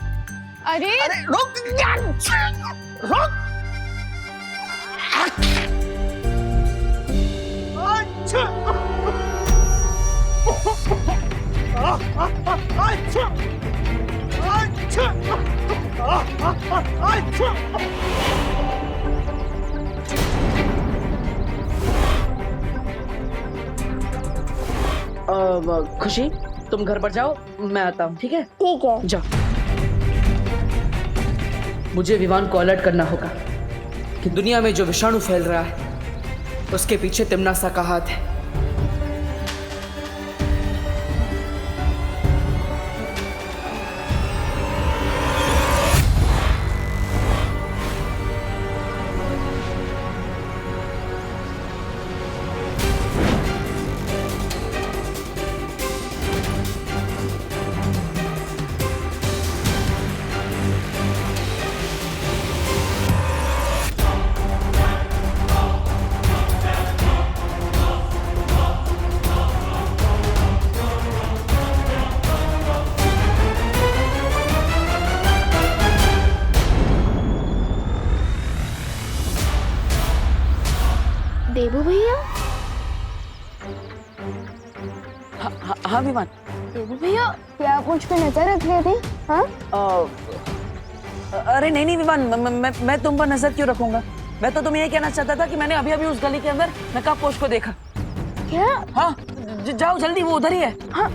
अरे रुक रुक। खुशी तुम घर पर जाओ, मैं आता हूँ। ठीक है? ठीक है। जाओ। मुझे विवान को अलर्ट करना होगा कि दुनिया में जो विषाणु फैल रहा है उसके पीछे तिम्नासा का हाथ है। देबू भैया? हाँ विमान। देबू भैया, क्या आप मुझ पे नजर रख रहे थे? हाँ? अरे नहीं नहीं विमान, मैं तुम पर नजर क्यों रखूंगा? मैं तो तुम्हें ये कहना चाहता था कि मैंने अभी अभी उस गली के अंदर नकाबपोश को देखा। क्या? हाँ जाओ जल्दी, वो उधर ही है। हाँ।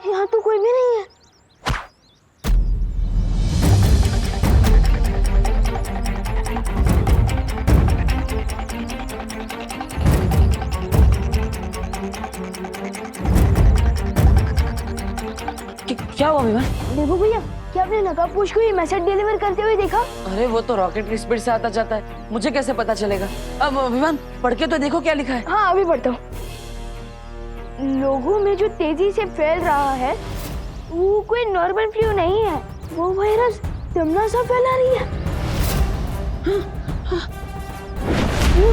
यहाँ तो कोई भी नहीं है। क्या हुआ विमान? देखो भैया, क्या आपने नकाबपोश को ये मैसेज डिलीवर करते हुए देखा? अरे वो तो रॉकेट की स्पीड से आता जाता है, मुझे कैसे पता चलेगा? अब विमान पढ़ के तो देखो क्या लिखा है। हाँ अभी पढ़ता हूँ। लोगों में जो तेजी से फैल रहा है वो कोई नॉर्मल फ्लू नहीं है, वो वायरस तिम्नासा फैला रही है।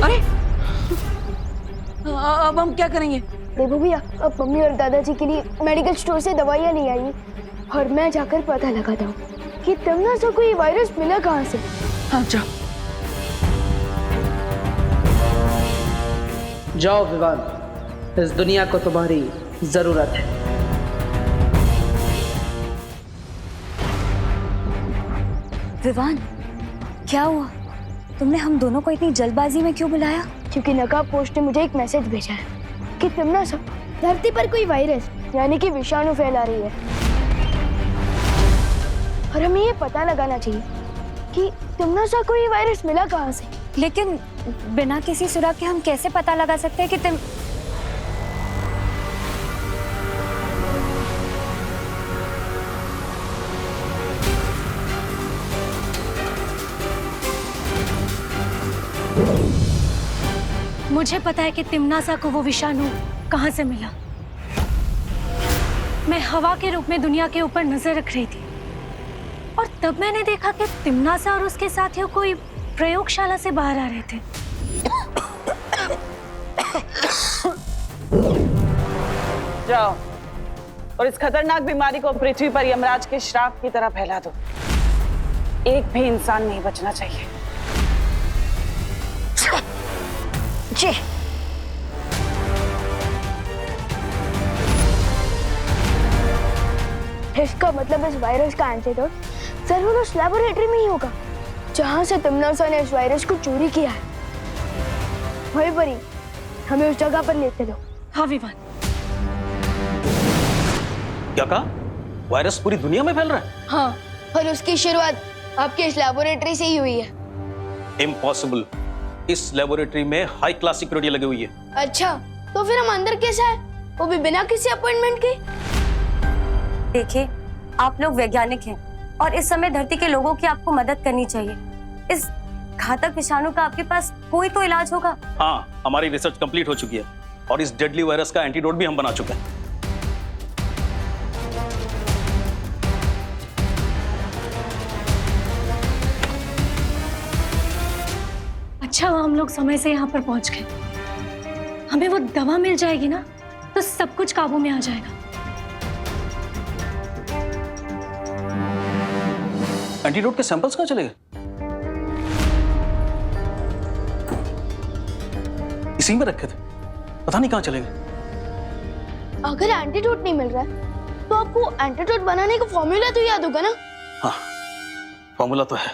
अरे अब हम क्या करेंगे? देखो भैया, अब मम्मी और दादाजी के लिए मेडिकल स्टोर से दवाइयाँ ले आई और मैं जाकर पता लगाता हूँ कि तिम्नासा को ये वायरस मिला कहाँ से। हाँ जाओ जाओ विवान, इस दुनिया को तुम्हारी जरूरत है। विवान, क्या हुआ? तुमने हम दोनों को इतनी जल्दबाजी में क्यों बुलाया? क्योंकि नकाबपोश ने मुझे एक मैसेज भेजा है कि तिम्नासा धरती पर कोई वायरस यानी कि विषाणु फैला रही है और हमें ये पता लगाना चाहिए कि तिम्नासा को ये वायरस मिला कहाँ से। लेकिन बिना किसी सुराग के हम कैसे पता लगा सकते हैं कि मुझे पता है कि तिम्नासा को वो विषाणु कहाँ से मिला। मैं हवा के रूप में दुनिया के ऊपर नजर रख रही थी और तब मैंने देखा कि तिम्नासा और उसके साथियों कोई प्रयोगशाला से बाहर आ रहे थे। जाओ और इस खतरनाक बीमारी को पृथ्वी पर यमराज के श्राप की तरह फैला दो। एक भी इंसान नहीं बचना चाहिए। जी। इसका मतलब इस वायरस का एंटीडोट जरूर उस लैबोरेटरी में ही होगा जहां से तिम्नासा ने इस वायरस को चोरी किया है। वही परी, हमें उस जगह पर ले चलो। हाँ विवान। क्या कहा? वायरस पूरी दुनिया में फैल रहा है? हाँ, और उसकी शुरुआत आपके इस लैबोरेटरी से ही हुई है। इम्पॉसिबल। इस लैबोरेटरी में हाई क्लास सिक्योरिटी लगी हुई है। अच्छा, तो फिर हम अंदर कैसे आए? वो भी बिना किसी अपॉइंटमेंट के? देखिए, आप लोग वैज्ञानिक हैं और इस समय धरती के लोगों की आपको मदद करनी चाहिए। इस घातक विषाणु का आपके पास कोई तो इलाज होगा। हाँ, हमारी रिसर्च कंप्लीट हो चुकी है और इस डेडली वायरस का एंटीडोट भी हम बना चुके हैं। अच्छा हुआ हम लोग समय से यहाँ पर पहुंच गए। हमें वो दवा मिल जाएगी ना, तो सब कुछ काबू में आ जाएगा। एंटीडोट के सैंपल्स कहाँ चले गए? इसी में रखे थे, पता नहीं कहाँ चले गए। अगर एंटीडोट नहीं मिल रहा है तो आपको एंटीडोट बनाने का फॉर्मूला तो याद होगा ना? हाँ, फॉर्मूला तो है।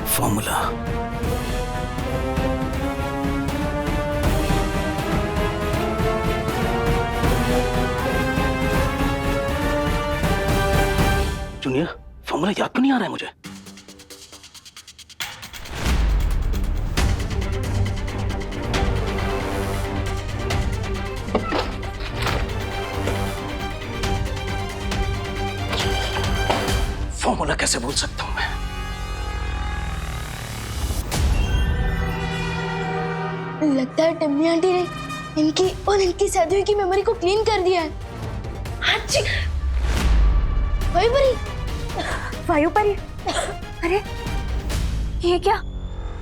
फॉर्मूला जूनियर, फॉर्मूला याद तो नहीं आ रहा है मुझे। फॉर्मूला कैसे भूल सकता हूं मैं? लगता है टिम्मी आंटी ने इनकी और इनकी सदियों की मेमोरी को क्लीन कर दिया है। अच्छी। वायु परी, वायु परी, अरे ये क्या?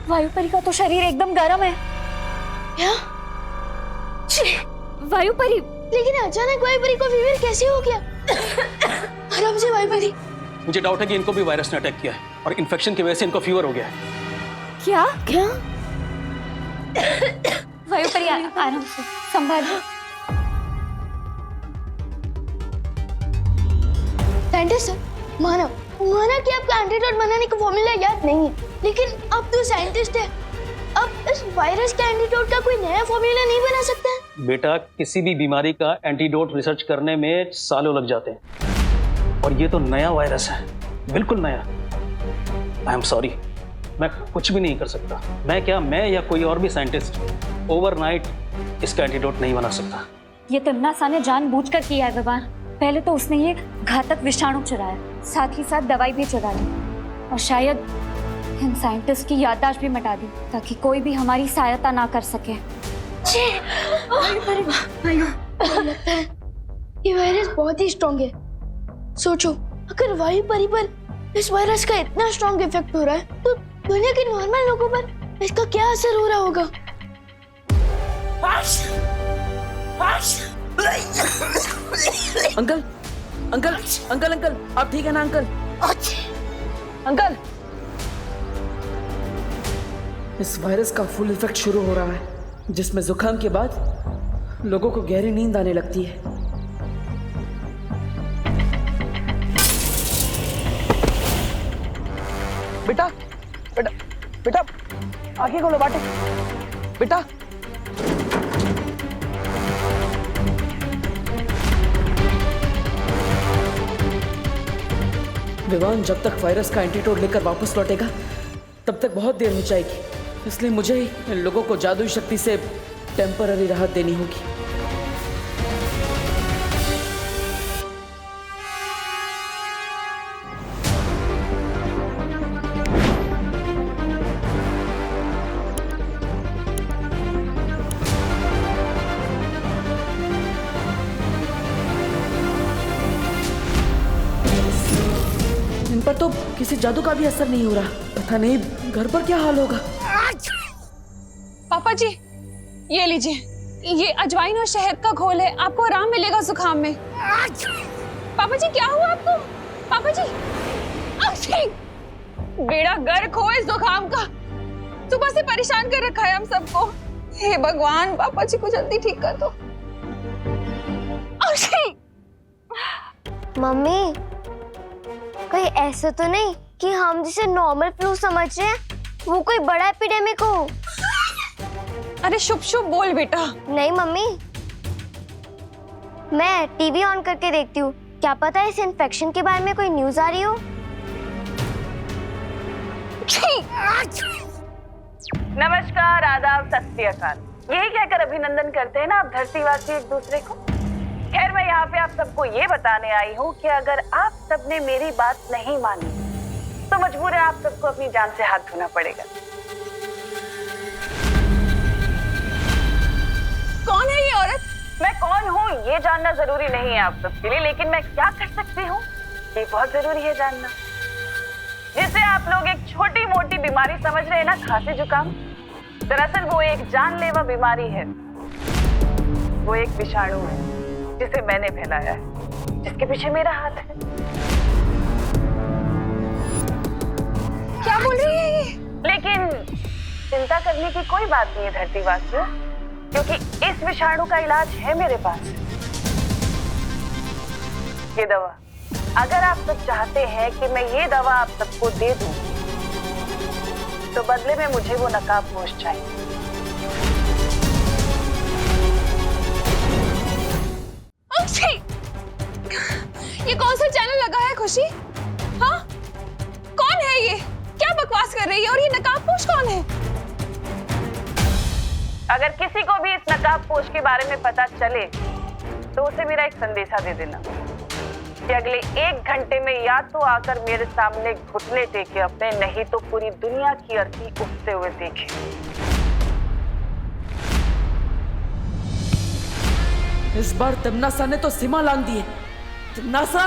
वायु परी का तो शरीर एकदम गर्म है। क्या? वायु परी, लेकिन अचानक वायु परी को फीवर कैसे हो गया? आराम से वायु परी। मुझे डाउट है कि इनको भी वायरस ने अटैक किया है और इन्फेक्शन की वजह से इनको फीवर हो गया है। क्या? क्या? वायु परी, आराम से संभालो। साइंटिस्ट सर, माना कि आपका एंटीडोट बनाने का फॉर्मूला याद नहीं है, लेकिन अब तो साइंटिस्ट है, अब इस वायरस के एंटीडोट का कोई नया फॉर्मूला नहीं बना सकता है? बेटा, किसी भी बीमारी का एंटीडोट रिसर्च करने में सालों लग जाते हैं और ये तो नया वायरस है, बिल्कुल नया। आई एम सॉरी, मैं कुछ भी नहीं कर सकता। मैं या कोई और भी साइंटिस्ट ओवरनाइट इसका एंटीडोट नहीं बना सकता। ये तिम्नासा ने जानबूझकर किया है विवान। पहले तो उसने ये घातक विषाणु चुराया, साथ ही साथ दवाई भी चुरा ली और शायद इन साइंटिस्ट की याददाश्त भी मिटा दी ताकि कोई भी हमारी सहायता ना कर सके। लगता है ये वायरस बहुत ही स्ट्रॉन्ग है। सोचो, अगर वायु परी पर इस वायरस का इतना स्ट्रॉन्ग इफेक्ट हो रहा है तो दुनिया के नॉर्मल लोगों पर इसका क्या असर हो रहा होगा? अंकल, अंकल, अंकल, अंकल, आप ठीक है ना अंकल? अंकल, इस वायरस का फुल इफेक्ट शुरू हो रहा है, जिसमें जुकाम के बाद लोगों को गहरी नींद आने लगती है। बेटा, बेटा, बेटा, आंखें खोलो बाटे। बेटा, विवान जब तक वायरस का एंटीडोट लेकर वापस लौटेगा तब तक बहुत देर हो जाएगी, इसलिए मुझे इन लोगों को जादुई शक्ति से टेम्पररी राहत देनी होगी। इन पर तो किसी जादू का भी असर नहीं हो रहा। पता नहीं घर पर क्या हाल होगा। पापा जी, ये लीजिए, ये अजवाइन और शहद का घोल है, आपको आराम मिलेगा जुकाम में। पापा जी क्या हुआ आपको? पापा जी बेड़ा गर्क हो इस जुकाम का, सुबह से परेशान कर रखा है हम सबको। हे भगवान, पापा जी को जल्दी ठीक कर दो। मम्मी कोई ऐसा तो नहीं कि हम जिसे नॉर्मल फ्लू समझ रहे हैं वो कोई बड़ा एपिडेमिक हो? अरे शुभ शुभ बोल बेटा। नहीं मम्मी, मैं टीवी ऑन करके देखती हूँ, क्या पता इस इन्फेक्शन के बारे में कोई न्यूज आ रही हो। नमस्कार, आदाब, सत श्री अकाल, यही कहकर अभिनंदन करते हैं ना आप धरतीवासी एक दूसरे को। खैर, मैं यहाँ पे आप सबको ये बताने आई हूँ कि अगर आप सबने मेरी बात नहीं मानी तो मजबूर है आप सबको अपनी जान से हाथ धोना पड़ेगा। कौन है ये औरत? मैं कौन हूँ ये जानना जरूरी नहीं है आप सबके लिए, लेकिन मैं क्या कर सकती हूँ ये बहुत जरूरी है जानना। जिसे आप लोग एक छोटी मोटी बीमारी समझ रहे हैं ना, खांसी जुकाम, दरअसल वो एक जानलेवा बीमारी है। वो एक विषाणु है जिसे मैंने फैलाया है, जिसके पीछे मेरा हाथ है। क्या बोल रही है ये? लेकिन चिंता करने की कोई बात नहीं है धरतीवासियों, क्योंकि इस विषाणु का इलाज है मेरे पास। ये दवा, अगर आप सब चाहते हैं कि मैं ये दवा आप सबको दे दूं, तो बदले में मुझे वो नकाबपोश चाहिए। ये कौन सा चैनल लगा है खुशी? हाँ, कौन है ये? क्या बकवास कर रही है? और ये नकाबपोश कौन है? अगर किसी को भी इस नकाबपोश के बारे में पता चले तो उसे मेरा एक संदेशा दे देना कि अगले 1 घंटे में या तो आकर मेरे सामने घुटने टेके अपने, नहीं तो पूरी दुनिया की अर्थी उठते हुए देखे। इस बार तिमनासा ने तो सीमा लांघ दी है। तिमनासा!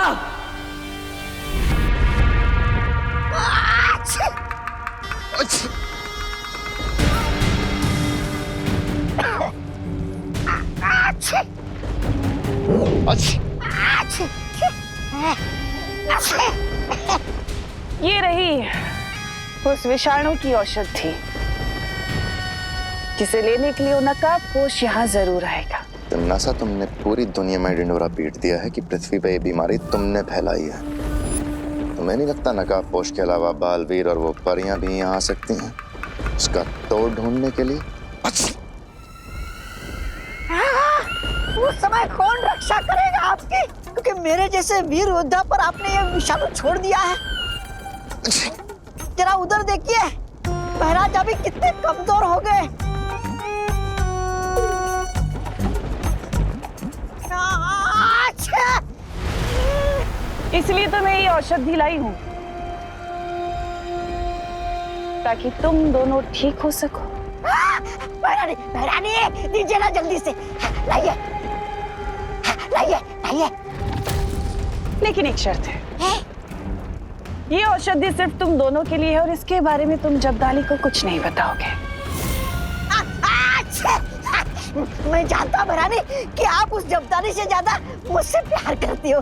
ये रही उस विषाणु की औषधि जिसे लेने के लिए वो नकाबपोश यहाँ जरूर आएगा। तिमनासा, तुमने पूरी दुनिया में ढिंढोरा पीट दिया है कि पृथ्वी पे ये बीमारी तुमने फैलाई है। तुम्हें नहीं लगता नकाबपोश के अलावा बालवीर और वो परियां भी यहाँ आ सकती हैं उसका तोड़ ढूंढने के लिए? उस समय कौन रक्षा करेगा आपकी? क्योंकि मेरे जैसे वीर योद्धा पर आपने ये विषाणु छोड़ दिया है। जरा उधर देखिए, महाराज अभी कितने कमजोर हो गए। इसलिए तो मैं ये औषधि लाई हूँ ताकि तुम दोनों ठीक हो सको। महारानी दीजिए ना जल्दी से, लाइए लाइए लाइए। लेकिन एक शर्त है, ये औषधि सिर्फ तुम दोनों के लिए है और इसके बारे में तुम जब्दाली को कुछ नहीं बताओगे। मैं जानता हूँ महारानी कि आप उस जब्दाली से ज्यादा मुझसे प्यार करती हो।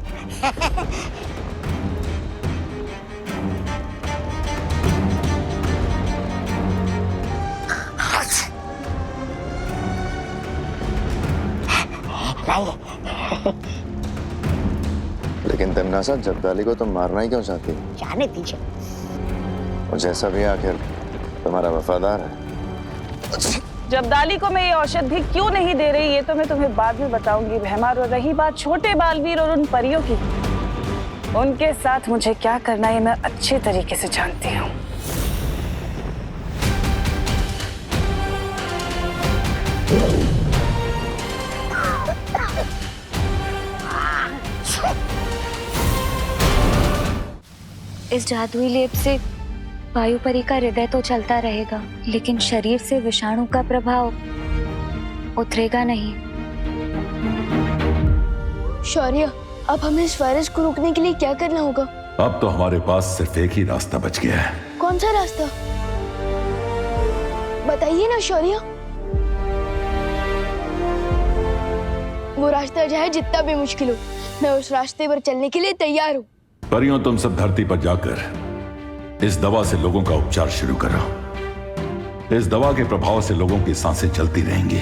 लेकिन तिमनासा, जब्दाली को तुम मारना ही क्यों चाहती हो? जाने दीजिए। और जैसा भी आखिर तुम्हारा वफादार है। जब्दाली को मैं ये औषधि क्यों नहीं दे रही ये तो मैं तुम्हें बाद में बताऊंगी भैमार। और रही बात छोटे बालवीर और उन परियों की, उनके साथ मुझे क्या करना है मैं अच्छे तरीके से जानती हूँ। इस जादुई लेप से वायुपरी का हृदय तो चलता रहेगा, लेकिन शरीर से विषाणु का प्रभाव उतरेगा नहीं। शौर्य, अब हमें इस वायरस को रोकने के लिए क्या करना होगा? अब तो हमारे पास सिर्फ एक ही रास्ता बच गया है। कौन सा रास्ता? बताइए ना शौर्य। वो रास्ता चाहे जितना भी मुश्किल हो, मैं उस रास्ते पर चलने के लिए तैयार हूँ। परियों, तुम सब धरती पर जाकर इस दवा से लोगों का उपचार शुरू करो। इस दवा के प्रभाव से लोगों की सांसें चलती रहेंगी।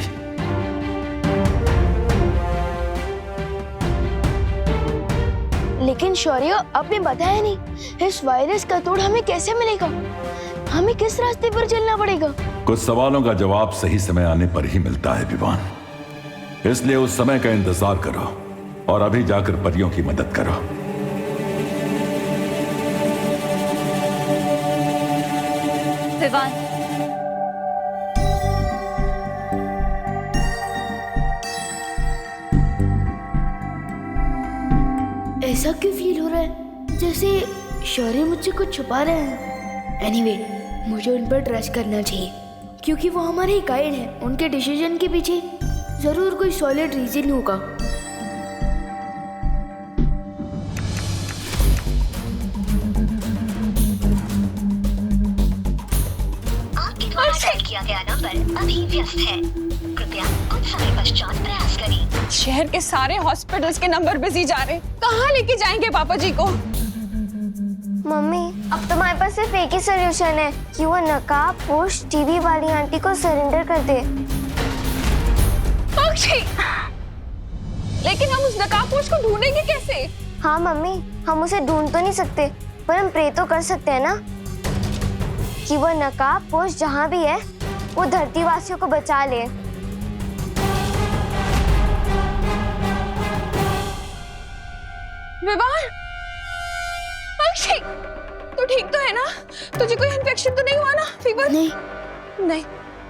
लेकिन शौर्य, आपने बताया नहीं, इस वायरस का तोड़ हमें कैसे मिलेगा? हमें किस रास्ते पर चलना पड़ेगा? कुछ सवालों का जवाब सही समय आने पर ही मिलता है विवान, इसलिए उस समय का इंतजार करो और अभी जाकर परियों की मदद करो। विवान, ऐसा क्यों फील हो रहा है जैसे शौर्य मुझसे कुछ छुपा रहे हैं? एनीवे, मुझे उन पर ट्रस्ट करना चाहिए क्योंकि वो हमारे गाइड हैं। उनके डिसीजन के पीछे जरूर कोई सॉलिड रीजन होगा। आपके द्वारा डायल किया गया नंबर अभी व्यस्त है, कृपया कुछ समय पश्चात प्रयास करें। शहर के सारे हॉस्पिटल्स के नंबर बिजी जा रहे, कहाँ लेके जाएंगे पापा जी को? मम्मी, अब तुम्हारे पास सिर्फ एक ही सोल्यूशन है कि वो नकाब पोश टीवी वाली आंटी को सरेंडर कर दे। अक्षय, लेकिन हम उस नकाबपोश को ढूंढेंगे कैसे? हाँ मम्मी, हम उसे ढूंढ तो नहीं सकते, पर हम प्रे तो कर सकते हैं ना कि वो नकाबपोश जहाँ भी है वो धरती वासियों को बचा ले। विवान, अक्षय, तू ठीक तो है ना? तुझे कोई इन्फेक्शन तो नहीं हुआ ना? फीवर? नहीं,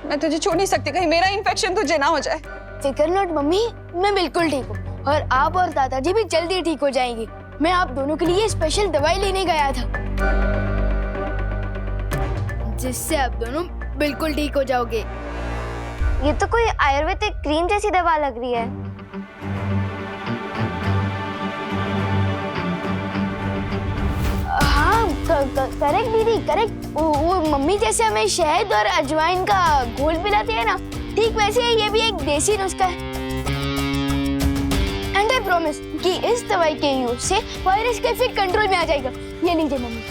मैं तुझे छोड़ नहीं सकती, कहीं मेरा इन्फेक्शन तुझे ना हो जाए। फिकर नॉट मम्मी, मैं बिल्कुल ठीक हूँ और आप और दादाजी भी जल्दी ठीक हो जाएंगे। मैं आप दोनों के लिए स्पेशल दवाई लेने गया था जिससे आप दोनों बिल्कुल ठीक हो जाओगे। ये तो कोई आयुर्वेदिक क्रीम जैसी दवा लग रही है। हाँ, करेक्ट दीदी, करेक्ट। वो मम्मी जैसे हमें शहद और अजवाइन का घोल पिलाती है ना, ठीक वैसे ये भी एक देसी नुस्खा है। एंड आई प्रॉमिस कि इस दवाई के यूज से वायरस का इफेक्ट कंट्रोल में आ जाएगा। ये लीजिए मम्मी।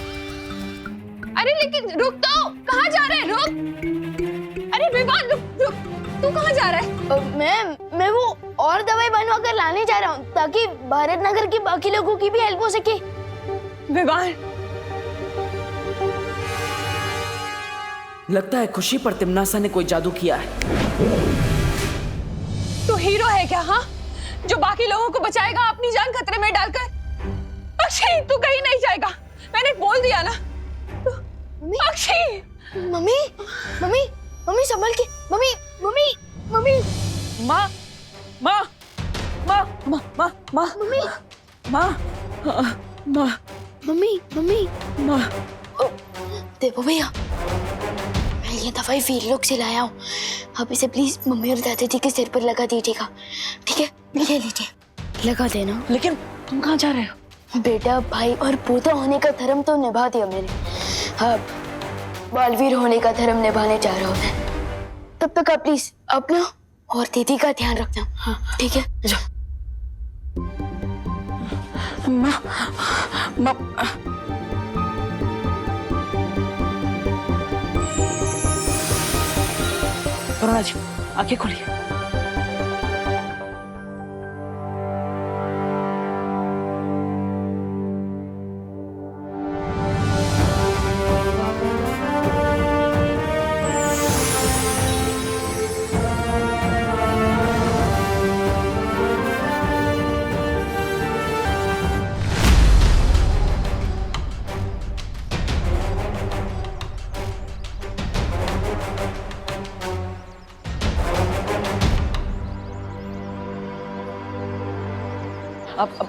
अरे लेकिन रुक तो, कहाँ जा रहे हैं? रुक! अरे विवान, रुक! तू कहाँ जा रहा है? मैं वो और दवाई बनवा कर लाने जा रहा हूँ ताकि भारत नगर के बाकी लोगों की भी हेल्प हो सके। विवान, लगता है खुशी पर तिमनासा ने कोई जादू किया है। तू हीरो है क्या? हाँ, जो बाकी लोगों को बचाएगा अपनी जान खतरे में डालकर? अक्षय, तू कहीं नहीं जाएगा, मैंने बोल दिया ना। अक्षय! मम्मी, मम्मी, मम्मी संभल के। Mummy, mummy, mummy. माँ, माँ, माँ, माँ, माँ, माँ, मम्मी, माँ, माँ, मम्मी, मम्मी, माँ। देखो भैया, मैं ये दवाई वीरलोक से लाया हूँ। आप इसे प्लीज मम्मी और दादाजी के सिर पर लगा दीजिएगा, ठीक है? ले लीजिए, लगा देना। लेकिन तुम कहाँ जा रहे हो? बेटा, भाई और पोता होने का धर्म तो निभा दिया मैंने, अब बालवीर होने का धर्म निभाने जा रहा हूँ मैं। तब तक आप प्लीज अपना और दीदी का ध्यान रखना। हाँ, ठीक है? माँ, माँ, अरुणा जी, आंखें खोलिए।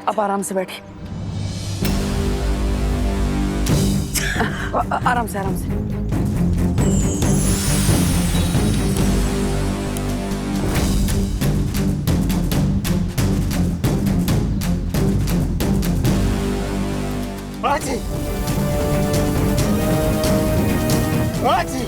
अब आराम से बैठे। आराम से, आराम से। आजी, आजी,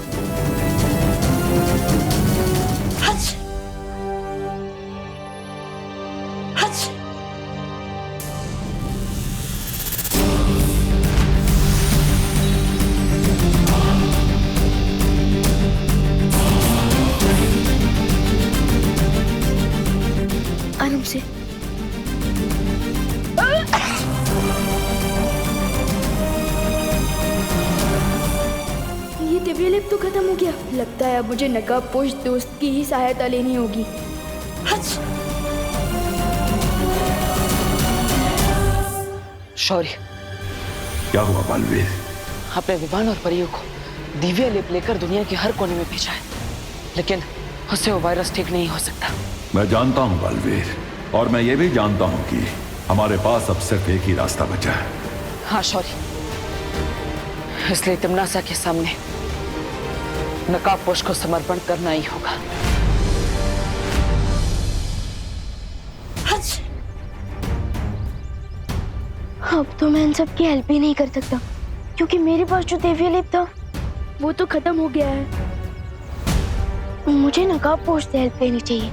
काम हो गया। लगता है अब मुझे नकाबपोश दोस्त की ही सहायता लेनी होगी। शौर्य, क्या हुआ बालवीर? आपने विवान और परियों को दिव्य लेप लेकर दुनिया के हर कोने में भेजा है, लेकिन उससे वो वायरस ठीक नहीं हो सकता। मैं जानता हूँ बालवीर, और मैं ये भी जानता हूँ कि हमारे पास अब सिर्फ एक ही रास्ता बचा है। हाँ शौर्य, इसलिए तिम्नासा के सामने नकाबपोश को समर्पण करना ही होगा। अब तो मैं इन सब की हेल्प ही नहीं कर सकता, क्योंकि मेरे पास जो दिव्य लेप था वो तो खत्म हो गया है। मुझे नकाबपोश से हेल्प लेनी चाहिए,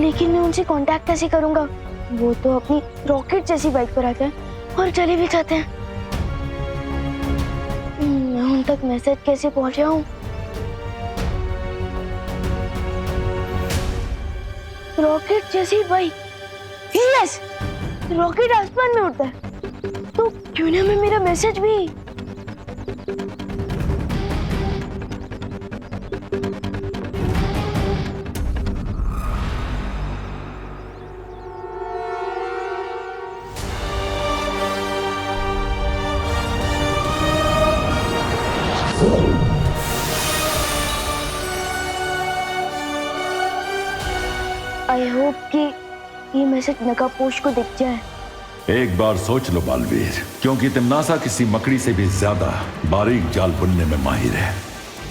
लेकिन मैं उनसे कांटेक्ट कैसे करूंगा? वो तो अपनी रॉकेट जैसी बाइक पर आते हैं और चले भी जाते हैं। मैं उन तक मैसेज कैसे पहुंचाऊं? रॉकेट जैसी बाइक, यस, रॉकेट आसमान में उड़ता है, तो क्यों ना मैं मेरा मैसेज भी। आई होप कि ये मैसेज नकाबपोश को दिख जाए। एक बार सोच लो बालवीर, क्योंकि तिम्नासा किसी मकड़ी से भी ज्यादा बारीक जाल बुनने में माहिर है।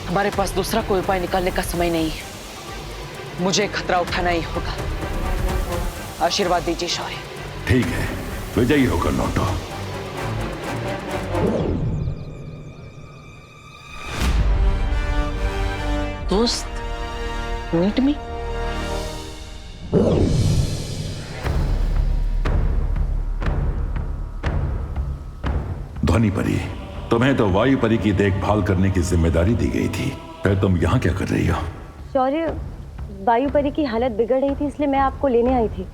हमारे पास दूसरा कोई उपाय निकालने का समय नहीं है। मुझे खतरा उठाना ही होगा। आशीर्वाद दीजिए शौर्य। ठीक है, विजयी होकर लौटो। दोस्त, मीट मी। ध्वनि परी, तुम्हें तो वायु परी की देखभाल करने की जिम्मेदारी दी गई थी, फिर तुम यहाँ क्या कर रही हो? शौर्य, वायु परी की हालत बिगड़ रही थी, इसलिए मैं आपको लेने आई थी,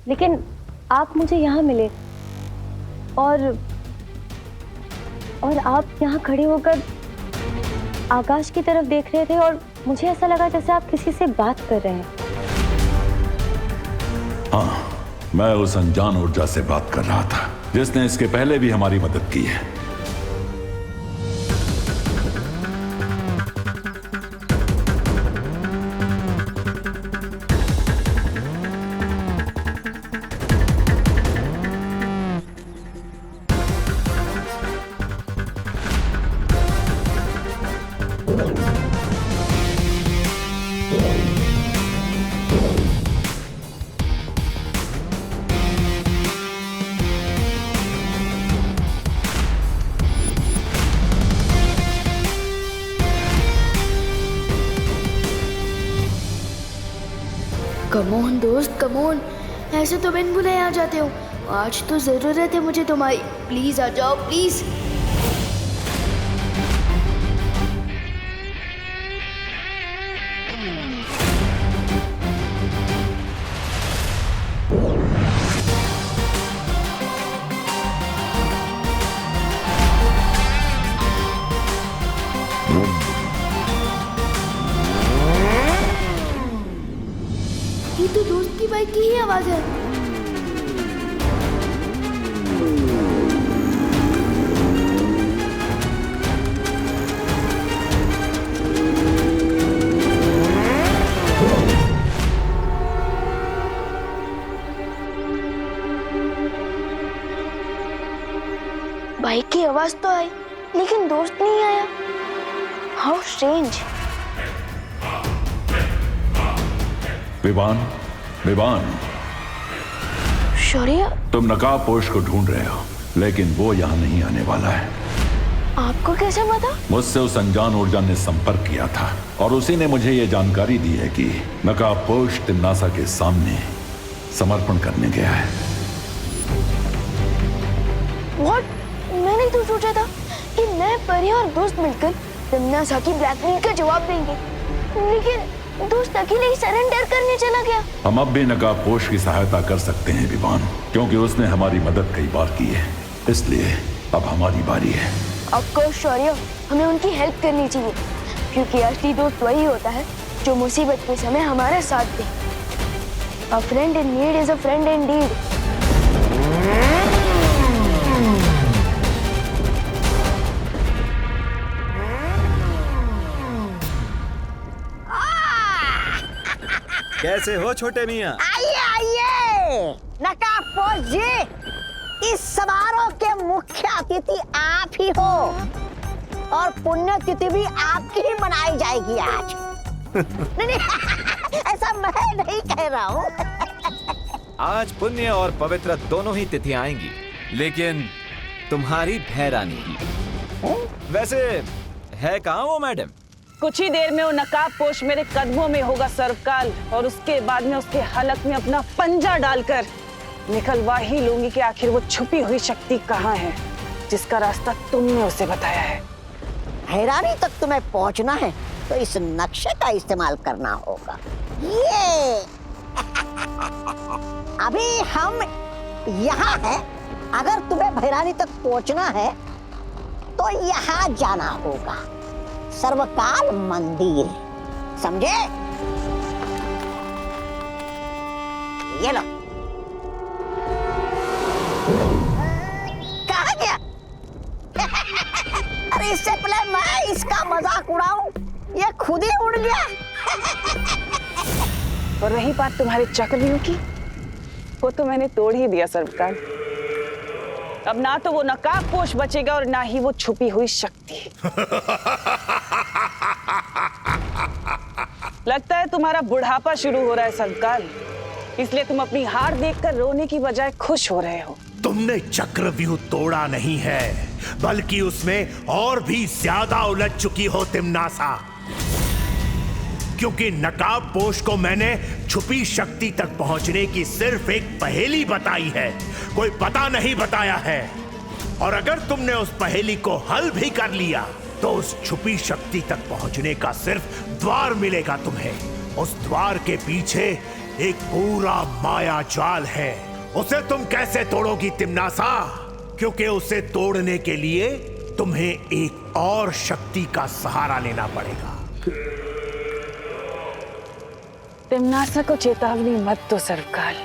लेकिन आप मुझे यहाँ मिले और आप यहाँ खड़े होकर आकाश की तरफ देख रहे थे और मुझे ऐसा लगा जैसे आप किसी से बात कर रहे हैं। हाँ, मैं उस अनजान ऊर्जा से बात कर रहा था जिसने इसके पहले भी हमारी मदद की है। कमोन दोस्त, कमोन, ऐसे तो बिन बुलाए आ जाते हो। आज तो जरूरत है मुझे तुम्हारी, प्लीज आ जाओ प्लीज। ये तो दोस्त की बाइक की ही आवाज है। बाइक की आवाज तो आई, लेकिन दोस्त नहीं आया। How strange. विवान, विवान, शौर्य, तुम नकाबपोश को ढूंढ रहे हो, लेकिन वो यहाँ नहीं आने वाला है। आपको कैसे पता? मुझसे उस अनजान ऊर्जा ने संपर्क किया था और उसी ने मुझे ये जानकारी दी है कि नकाबपोश तिम्नासा के सामने समर्पण करने गया है। What? मैंने तो सोचा था कि मैं, परी और दोस्त मिलकर तिम्नासा की ब्लैकमेल का जवाब देंगे, लेकिन दोस्त अकेले ही सरेंडर करने चला गया। हम अब भी नकाबपोश की सहायता कर सकते हैं विवान, क्योंकि उसने हमारी मदद कई बार की है, इसलिए अब हमारी बारी है। ऑफकोर्स शौर्य, हमें उनकी हेल्प करनी चाहिए, क्योंकि असली दोस्त वही होता है जो मुसीबत के समय हमारा साथ दे। A friend in need is a friend indeed. कैसे हो छोटे मियाँ? आइए आइए नकाबपोश जी, इस समारोह के मुख्य अतिथि आप ही हो और पुण्यतिथि भी आपकी ही मनाई जाएगी आज। नहीं, ऐसा मैं नहीं कह रहा हूँ। आज पुण्य और पवित्र दोनों ही तिथियां आएंगी, लेकिन तुम्हारी भैरानी की। वैसे है कहाँ वो मैडम? कुछ ही देर में वो नकाबपोश मेरे कदमों में होगा सरकाल, और उसके बाद में उसके हलक में अपना पंजा डालकर निकलवा ही लूंगी कि आखिर वो छुपी हुई शक्ति कहाँ है जिसका रास्ता तुमने उसे बताया है। हैरानी तक तुम्हें पहुंचना है तो इस नक्शे का इस्तेमाल करना होगा। ये अभी हम यहाँ हैं। अगर तुम्हें भैरानी तक पहुंचना है तो यहाँ जाना होगा, सर्वकाल मंदिर, समझे? ये लो। कहाँ गया? अरे इससे पहले मैं इसका मजाक उड़ाऊं, ये खुद ही उड़ गया। और रही बात तुम्हारे चक्रव्यूह की, वो तो मैंने तोड़ ही दिया सर्वकाल। अब ना तो वो नकाबपोश बचेगा और ना ही वो छुपी हुई शक्ति। लगता है तुम्हारा बुढ़ापा शुरू हो रहा है सर्वकाल, इसलिए तुम अपनी हार देखकर रोने की बजाय खुश हो रहे हो। तुमने चक्रव्यूह तोड़ा नहीं है, बल्कि उसमें और भी ज्यादा उलझ चुकी हो तिम्नासा, क्योंकि नकाबपोश को मैंने छुपी शक्ति तक पहुंचने की सिर्फ एक पहेली बताई है, कोई पता नहीं बताया है। और अगर तुमने उस पहेली को हल भी कर लिया तो उस छुपी शक्ति तक पहुंचने का सिर्फ द्वार मिलेगा तुम्हें। उस द्वार के पीछे एक पूरा माया जाल है, उसे तुम कैसे तोड़ोगी तिम्नासा? क्योंकि उसे तोड़ने के लिए तुम्हें एक और शक्ति का सहारा लेना पड़ेगा। तिम्नासा को चेतावनी मत दो सर्वकाल।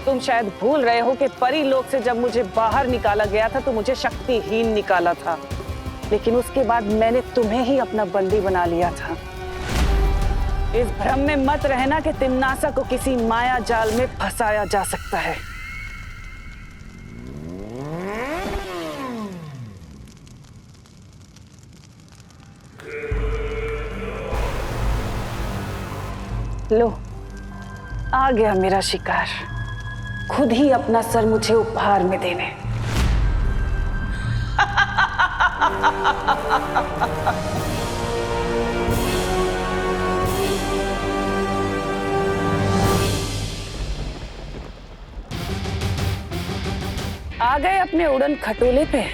तुम शायद भूल रहे हो कि परी लोक से जब मुझे बाहर निकाला गया था तो मुझे शक्तिहीन निकाला था, लेकिन उसके बाद मैंने तुम्हें ही अपना बंदी बना लिया था। इस भ्रम में मत रहना कि तिम्नासा को किसी माया जाल में फंसाया जा सकता है। लो, आ गया मेरा शिकार, खुद ही अपना सर मुझे उपहार में देने। आ गए अपने उड़न खटोले पे।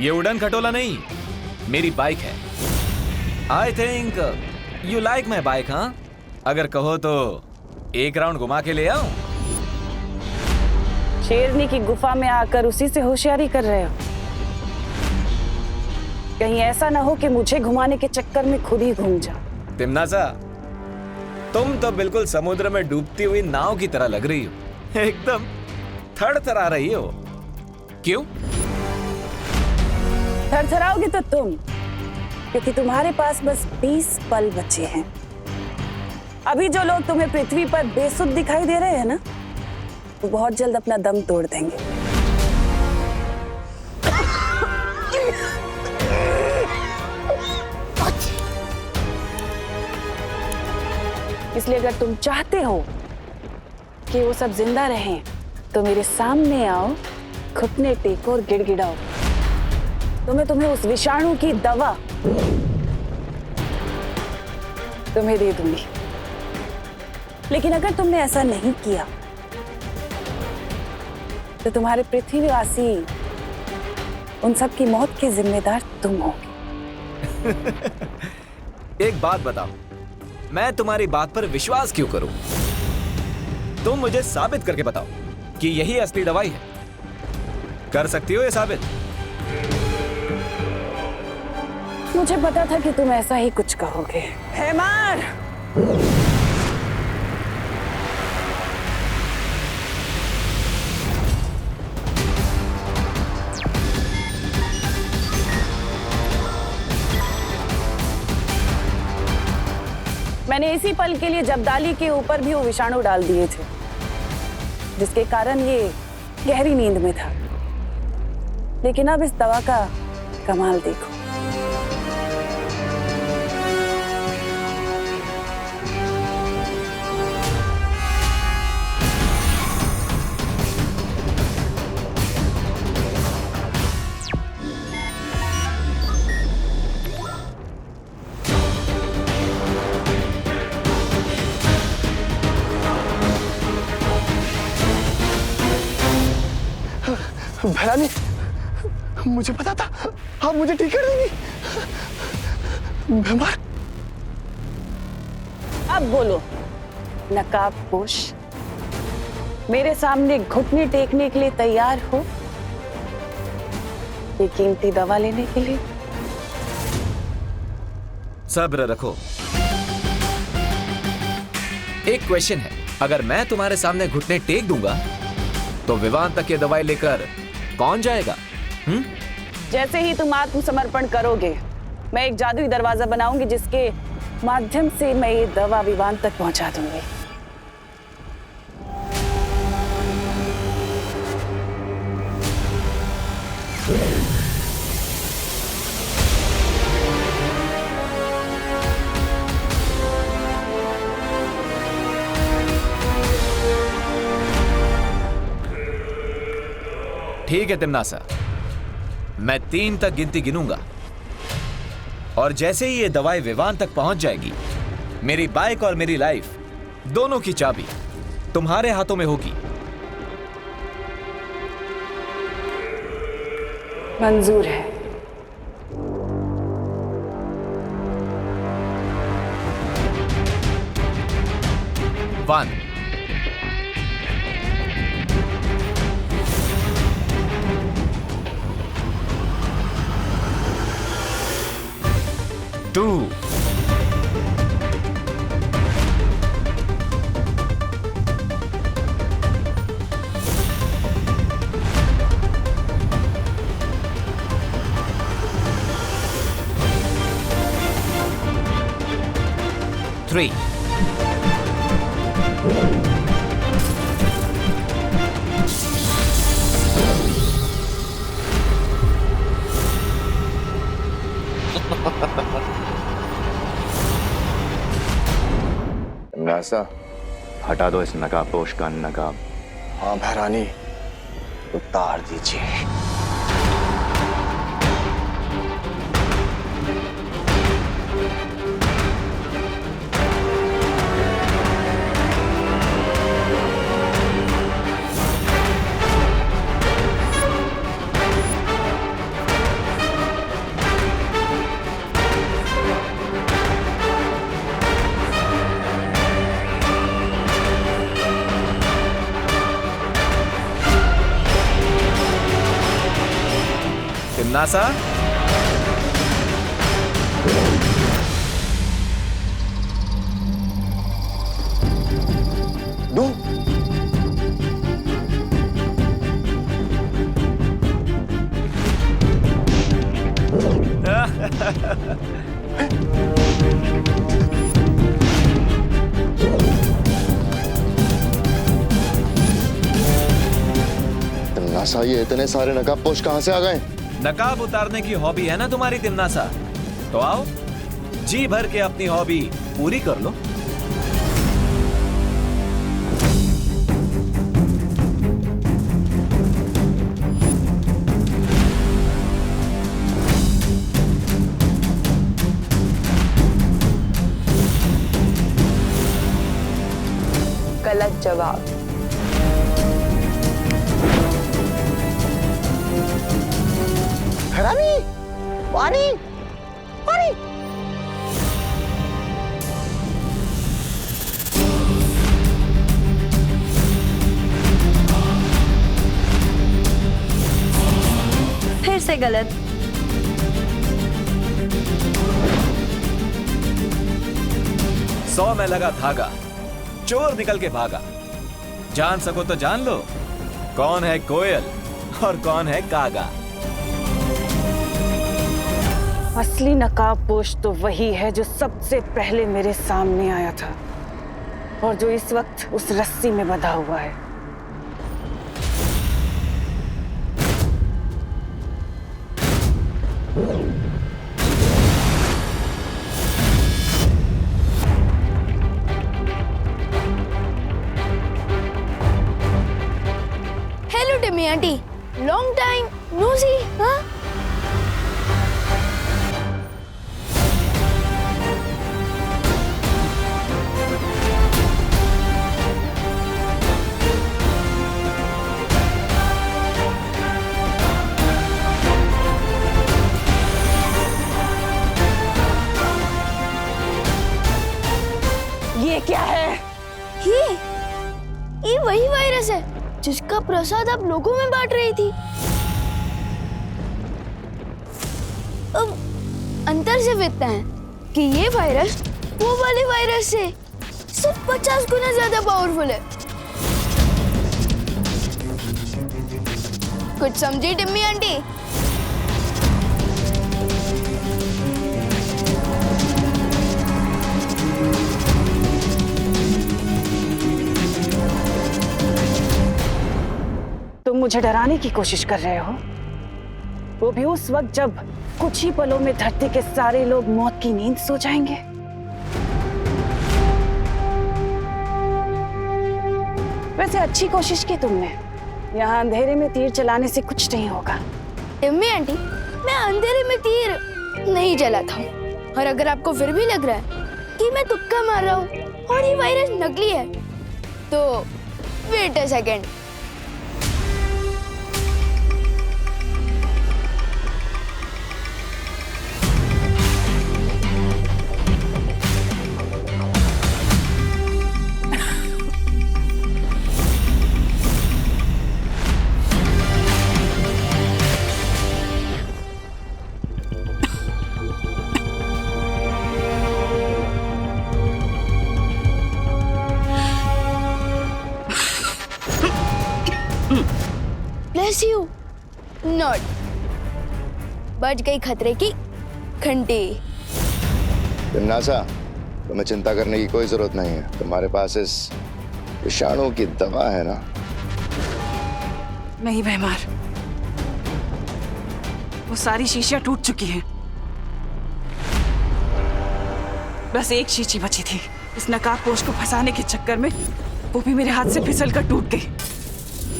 ये उड़न खटोला नहीं, मेरी बाइक है। I think you like my bike, हाँ? अगर कहो तो एक राउंड घुमा के ले आऊं? शेरनी की गुफा में आकर उसी से होशियारी कर रहे हो? कहीं ऐसा ना हो कि मुझे घुमाने के चक्कर में खुद ही घूम जाओ। तिम्नासा, तुम तो बिल्कुल समुद्र में डूबती हुई नाव की तरह लग रही हो, एकदम थरथरा रही हो। क्यों? थरथराओगे तो तुम, क्योंकि तुम्हारे पास बस 20 पल बचे हैं। अभी जो लोग तुम्हें पृथ्वी पर बेसुध दिखाई दे रहे हैं ना, वो बहुत जल्द अपना दम तोड़ देंगे। इसलिए अगर तुम चाहते हो कि वो सब जिंदा रहें, तो मेरे सामने आओ, घुटने टेको और गिड़गिड़ाओ, तो मैं तुम्हें उस विषाणु की दवा तुम्हें दे दूंगी। लेकिन अगर तुमने ऐसा नहीं किया तो तुम्हारे पृथ्वीवासी उन सब की मौत के जिम्मेदार तुम होगे। एक बात बताओ, मैं तुम्हारी बात पर विश्वास क्यों करूं? तुम मुझे साबित करके बताओ कि यही असली दवाई है। कर सकती हो ये साबित? मुझे पता था कि तुम ऐसा ही कुछ कहोगे। हैमार! मैंने इसी पल के लिए जब्दाली के ऊपर भी वो विषाणु डाल दिए थे, जिसके कारण ये गहरी नींद में था। लेकिन अब इस दवा का कमाल देखो। भैरानी, मुझे पता था आप मुझे ठीक कर देंगी। बीमार। अब बोलो नकाबपोश, मेरे सामने घुटने टेकने के लिए तैयार हो ये कीमती दवा लेने के लिए? सब्र रखो। एक क्वेश्चन है, अगर मैं तुम्हारे सामने घुटने टेक दूंगा तो विवान तक ये दवाई लेकर कौन जाएगा? जैसे ही तुम आत्मसमर्पण करोगे, मैं एक जादुई दरवाजा बनाऊंगी जिसके माध्यम से मैं ये दवा विवान तक पहुंचा दूंगी। ठीक है तिम्नासा, मैं 3 तक गिनती गिनूंगा और जैसे ही ये दवाई विवान तक पहुंच जाएगी, मेरी बाइक और मेरी लाइफ दोनों की चाबी तुम्हारे हाथों में होगी। मंजूर है। वन, 2, 3, नासा, हटा दो इस नकाबपोश का नकाब। हाँ भैरानी, उतार दीजिए। तिम्नासा, दो। तिम्नासा, ये इतने सारे नकाबपोश कहां से आ गए? नकाब उतारने की हॉबी है ना तुम्हारी तिम्नासा, तो आओ जी भर के अपनी हॉबी पूरी कर लो। गलत जवाब। भैरानी, पानी, पानी। फिर से गलत। 100 में लगा धागा, चोर निकल के भागा। जान सको तो जान लो, कौन है कोयल और कौन है कागा। असली नकाबपोश तो वही है जो सबसे पहले मेरे सामने आया था और जो इस वक्त उस रस्सी में बंधा हुआ है। Hello Timmy aunty, long time no see. हाँ ये क्या है? ये वही वायरस है जिसका प्रसाद आप लोगों में बांट रही थी। अब अंतर सिर्फ इतना है कि ये वायरस वो वाले वायरस से सिर्फ 50 गुना ज्यादा पावरफुल है। कुछ समझी टिम्मी आंटी? तुम मुझे डराने की कोशिश कर रहे हो, वो भी उस वक्त जब कुछ ही पलों में धरती के सारे लोग मौत की नींद सो जाएंगे। वैसे अच्छी कोशिश की तुमने, यहाँ अंधेरे में तीर चलाने से कुछ नहीं होगा। टिम्मी आंटी, मैं अंधेरे में तीर नहीं चलाता हूँ, और अगर आपको फिर भी लग रहा है कि मैं तुक्का मार रहा हूँ और ये वायरस नकली है, तो wait a second. Bless you. Not. बच गई खतरे की घंटी। नासा, तुम्हें चिंता करने की कोई जरूरत नहीं है। तुम्हारे पास इस विषाणु की दवा है ना? नहीं बेमार, वो सारी शीशियां टूट चुकी हैं। बस एक शीशी बची थी। इस नकाबपोश को फंसाने के चक्कर में वो भी मेरे हाथ से फिसलकर टूट गई।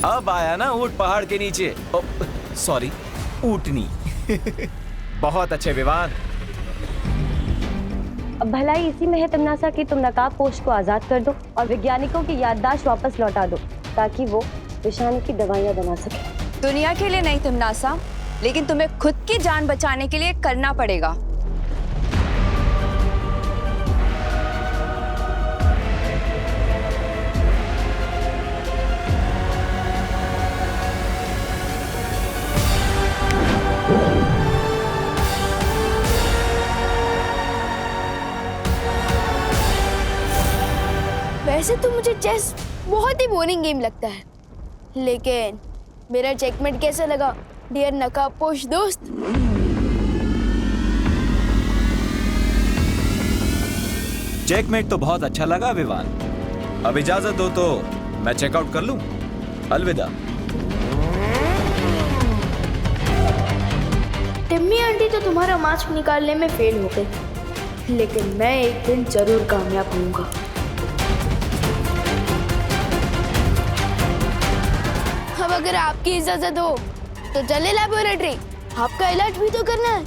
अब आया ना ऊंट पहाड़ के नीचे। सॉरी, ऊंटनी। बहुत अच्छे विवान। अब भलाई इसी में है तमनासा कि तुम नकाबपोश को आजाद कर दो और वैज्ञानिकों की याददाश्त वापस लौटा दो ताकि वो विषाणु की दवाइयां बना सके। दुनिया के लिए नहीं तमनासा, लेकिन तुम्हें खुद की जान बचाने के लिए करना पड़ेगा। वैसे तो मुझे चेस बहुत ही बोरिंग गेम लगता है, लेकिन मेरा चेकमेट कैसा लगा डियर नकाबपोश दोस्त? चेकमेट तो बहुत अच्छा लगा विवान। अब इजाजत दो तो मैं चेकआउट कर लूं। अलविदा। टिम्मी आंटी तो तुम्हारा मास्क निकालने में फेल हो गई, लेकिन मैं एक दिन जरूर कामयाब होऊंगा। अब अगर आपकी इजाजत हो तो चले लैबोरेटरी, आपका इलाज भी तो करना है।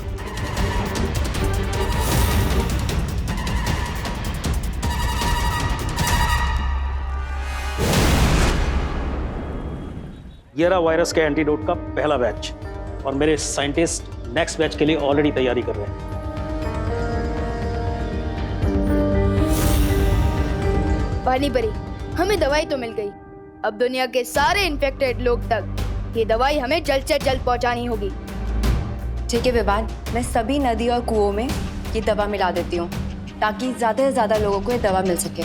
ये रहा वायरस के एंटीडोट का पहला बैच, और मेरे साइंटिस्ट नेक्स्ट बैच के लिए ऑलरेडी तैयारी कर रहे हैं। पानी परी, हमें दवाई तो मिल गई। अब दुनिया के सारे इन्फेक्टेड लोग तक ये दवाई हमें जल्द से जल्द पहुंचानी होगी। ठीक है विवान, मैं सभी नदी और कुओं में ये दवा मिला देती हूँ। ताकि ज्यादा से ज्यादा लोगों को ये दवा मिल सके।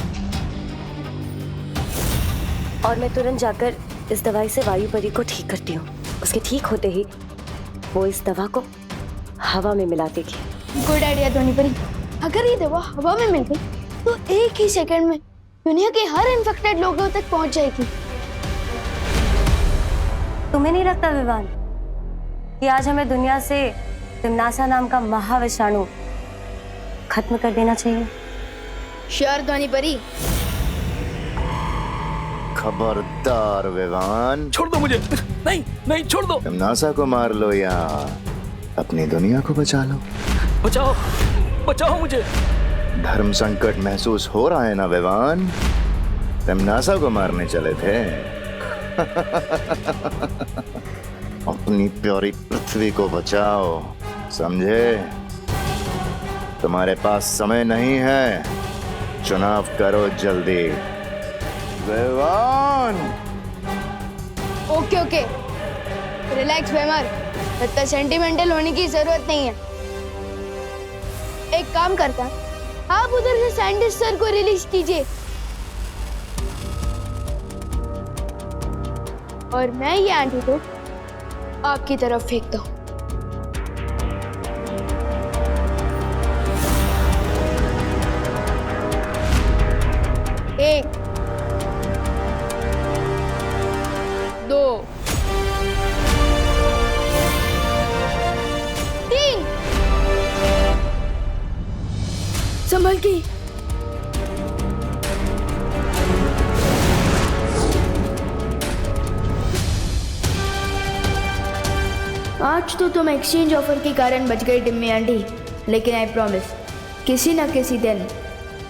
और मैं तुरंत जाकर इस दवाई से वायु परी को ठीक करती हूँ। उसके ठीक होते ही वो इस दवा को हवा में मिला देगी। गुड आइडिया ध्वनि परी। अगर ये दवा हवा में मिल गई तो एक ही सेकंड में दुनिया के हर इन्फेक्टेड लोगों तक पहुंच जाएगी। तुम्हें नहीं लगता विवान कि आज हमें दुनिया से तिम्नासा नाम का महाविषाणु खत्म कर देना चाहिए? श्योर ध्वनि परी। खबरदार विवान, छोड़ दो मुझे। नहीं नहीं, छोड़ दो। तिम्नासा को मार लो या अपनी दुनिया को बचा लो। बचाओ बचाओ मुझे। धर्म संकट महसूस हो रहा है ना विवान? तिम्नासा को मारने चले थे। अपनी प्यारी पृथ्वी को बचाओ, समझे? तुम्हारे पास समय नहीं है, चुनाव करो जल्दी। विवान। ओके ओके, रिलैक्स वेमर, इतना सेंटिमेंटल होने की जरूरत नहीं है। एक काम करता, आप उधर से साइंटिस्ट सर को रिलीज कीजिए और मैं ये एंटीडोट आपकी तरफ फेंकता हूं। एक, दो, तीन। संभल के। आज तो तुम एक्सचेंज ऑफर के कारण बच गई टिम्मी आंटी, लेकिन आई प्रॉमिस किसी ना किसी दिन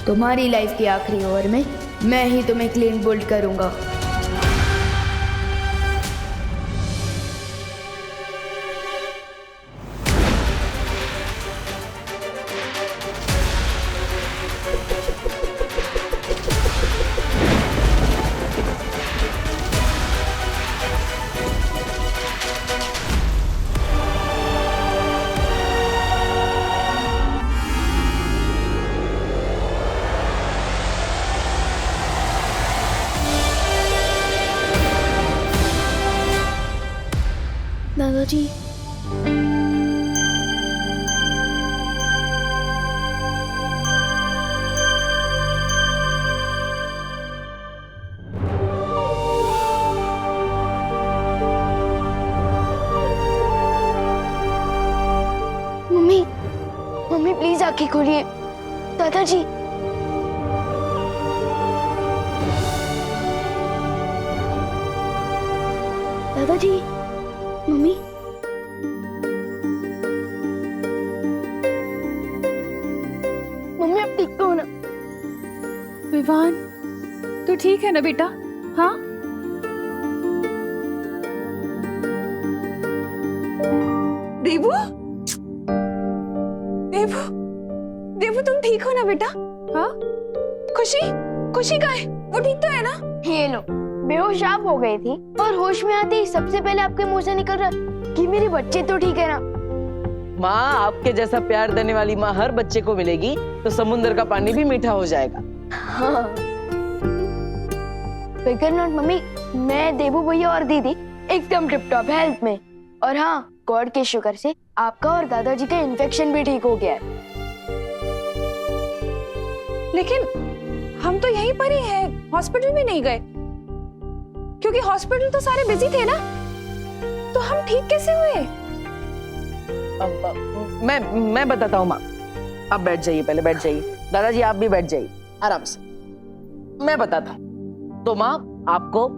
तुम्हारी लाइफ की आखिरी ओवर में मैं ही तुम्हें क्लीन बोल्ड करूंगा। दादाजी, मम्मी मम्मी प्लीज आंखें खोलिए। दादाजी, दादाजी, मम्मी, मम्मी अब ठीक तो हो ना? विवान, तू ठीक है ना बेटा? हाँ? देवू, देवू, देवू तुम ठीक हो ना बेटा? हाँ? खुशी, खुशी कहाँ है? वो ठीक तो है ना? ये लो, बेहोश आप हो गई थी और होश में आते ही सबसे पहले आपके मुंह से निकल रहा कि मेरे बच्चे तो ठीक है ना। माँ, आपके जैसा प्यार देने वाली माँ हर बच्चे को मिलेगी तो समुद्र का पानी भी मीठा हो जाएगा। हाँ। फिकर नॉट मम्मी, मैं, देवू भैया और दीदी एकदम टिप टॉप हेल्थ में। और हाँ, गॉड के शुक्र से आपका और दादाजी का इन्फेक्शन भी ठीक हो गया है। लेकिन हम तो यहीं पर ही हैं, हॉस्पिटल भी नहीं गए, क्योंकि हॉस्पिटल तो सारे बिजी थे ना। तो हम ठीक कैसे हुए? मैं बताता हूँ माँ, आप बैठ जाइए, पहले बैठ जाइए। दादाजी आप भी बैठ जाइए आराम से, मैं बताता हूँ। तो माँ, आपको,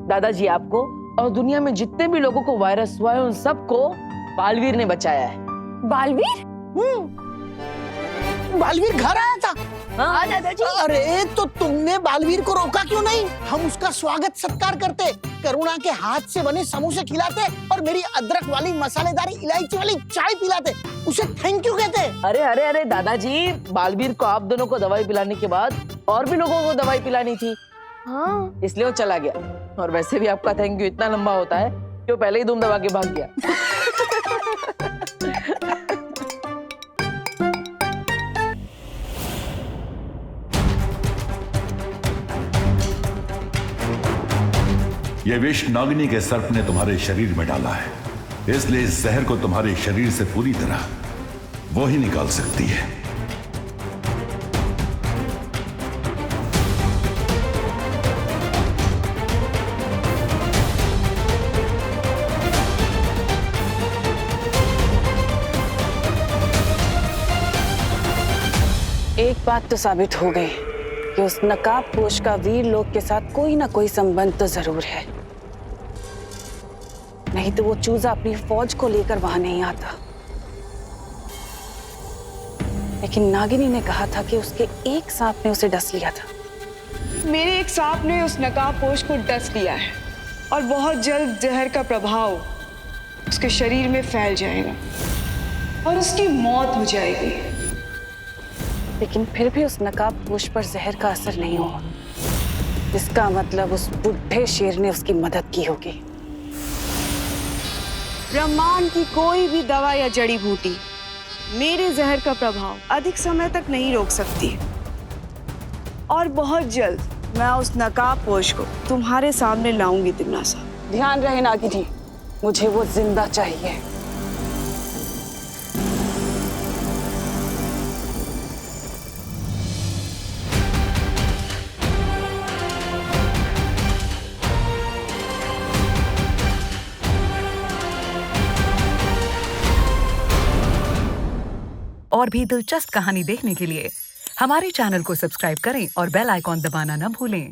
दादाजी आपको और दुनिया में जितने भी लोगों को वायरस हुआ है उन सबको बालवीर ने बचाया है। बालवीर? बालवीर घर आया था? हाँ दादाजी। अरे तो तुमने बालवीर को रोका क्यों नहीं? हम उसका स्वागत सत्कार करते, करुणा के हाथ से बने समोसे खिलाते और मेरी अदरक वाली मसालेदार इलायची वाली चाय पिलाते, उसे थैंक यू कहते। अरे अरे अरे दादाजी, बालवीर को आप दोनों को दवाई पिलाने के बाद और भी लोगों को दवाई पिलानी थी। हाँ। इसलिए वो चला गया। और वैसे भी आपका थैंक यू इतना लंबा होता है कि वो पहले ही धूम दबा के भाग गया। यह विष नागिनी के सर्प ने तुम्हारे शरीर में डाला है, इसलिए इस जहर को तुम्हारे शरीर से पूरी तरह वो ही निकाल सकती है। एक बात तो साबित हो गई कि उस नकाबपोश का वीर लोग के साथ कोई ना कोई संबंध तो जरूर है, नहीं तो वो चूजा अपनी फौज को लेकर वहां नहीं आता। लेकिन नागिनी ने कहा था कि उसके एक सांप ने उसे डस लिया था। मेरे एक सांप ने उस नकाबपोश को डस लिया है और बहुत जल्द जहर का प्रभाव उसके शरीर में फैल जाएगा और उसकी मौत हो जाएगी। लेकिन फिर भी उस नकाबपोश पर जहर का असर नहीं हुआ। इसका मतलब उस बुढ़े शेर ने उसकी मदद की होगी। ब्रह्मांड की कोई भी दवा या जड़ी बूटी मेरे जहर का प्रभाव अधिक समय तक नहीं रोक सकती और बहुत जल्द मैं उस नकाबपोश को तुम्हारे सामने लाऊंगी तिम्नासा। ध्यान रहे नागिनी, मुझे वो जिंदा चाहिए। और भी दिलचस्प कहानी देखने के लिए हमारे चैनल को सब्सक्राइब करें और बेल आइकॉन दबाना न भूलें।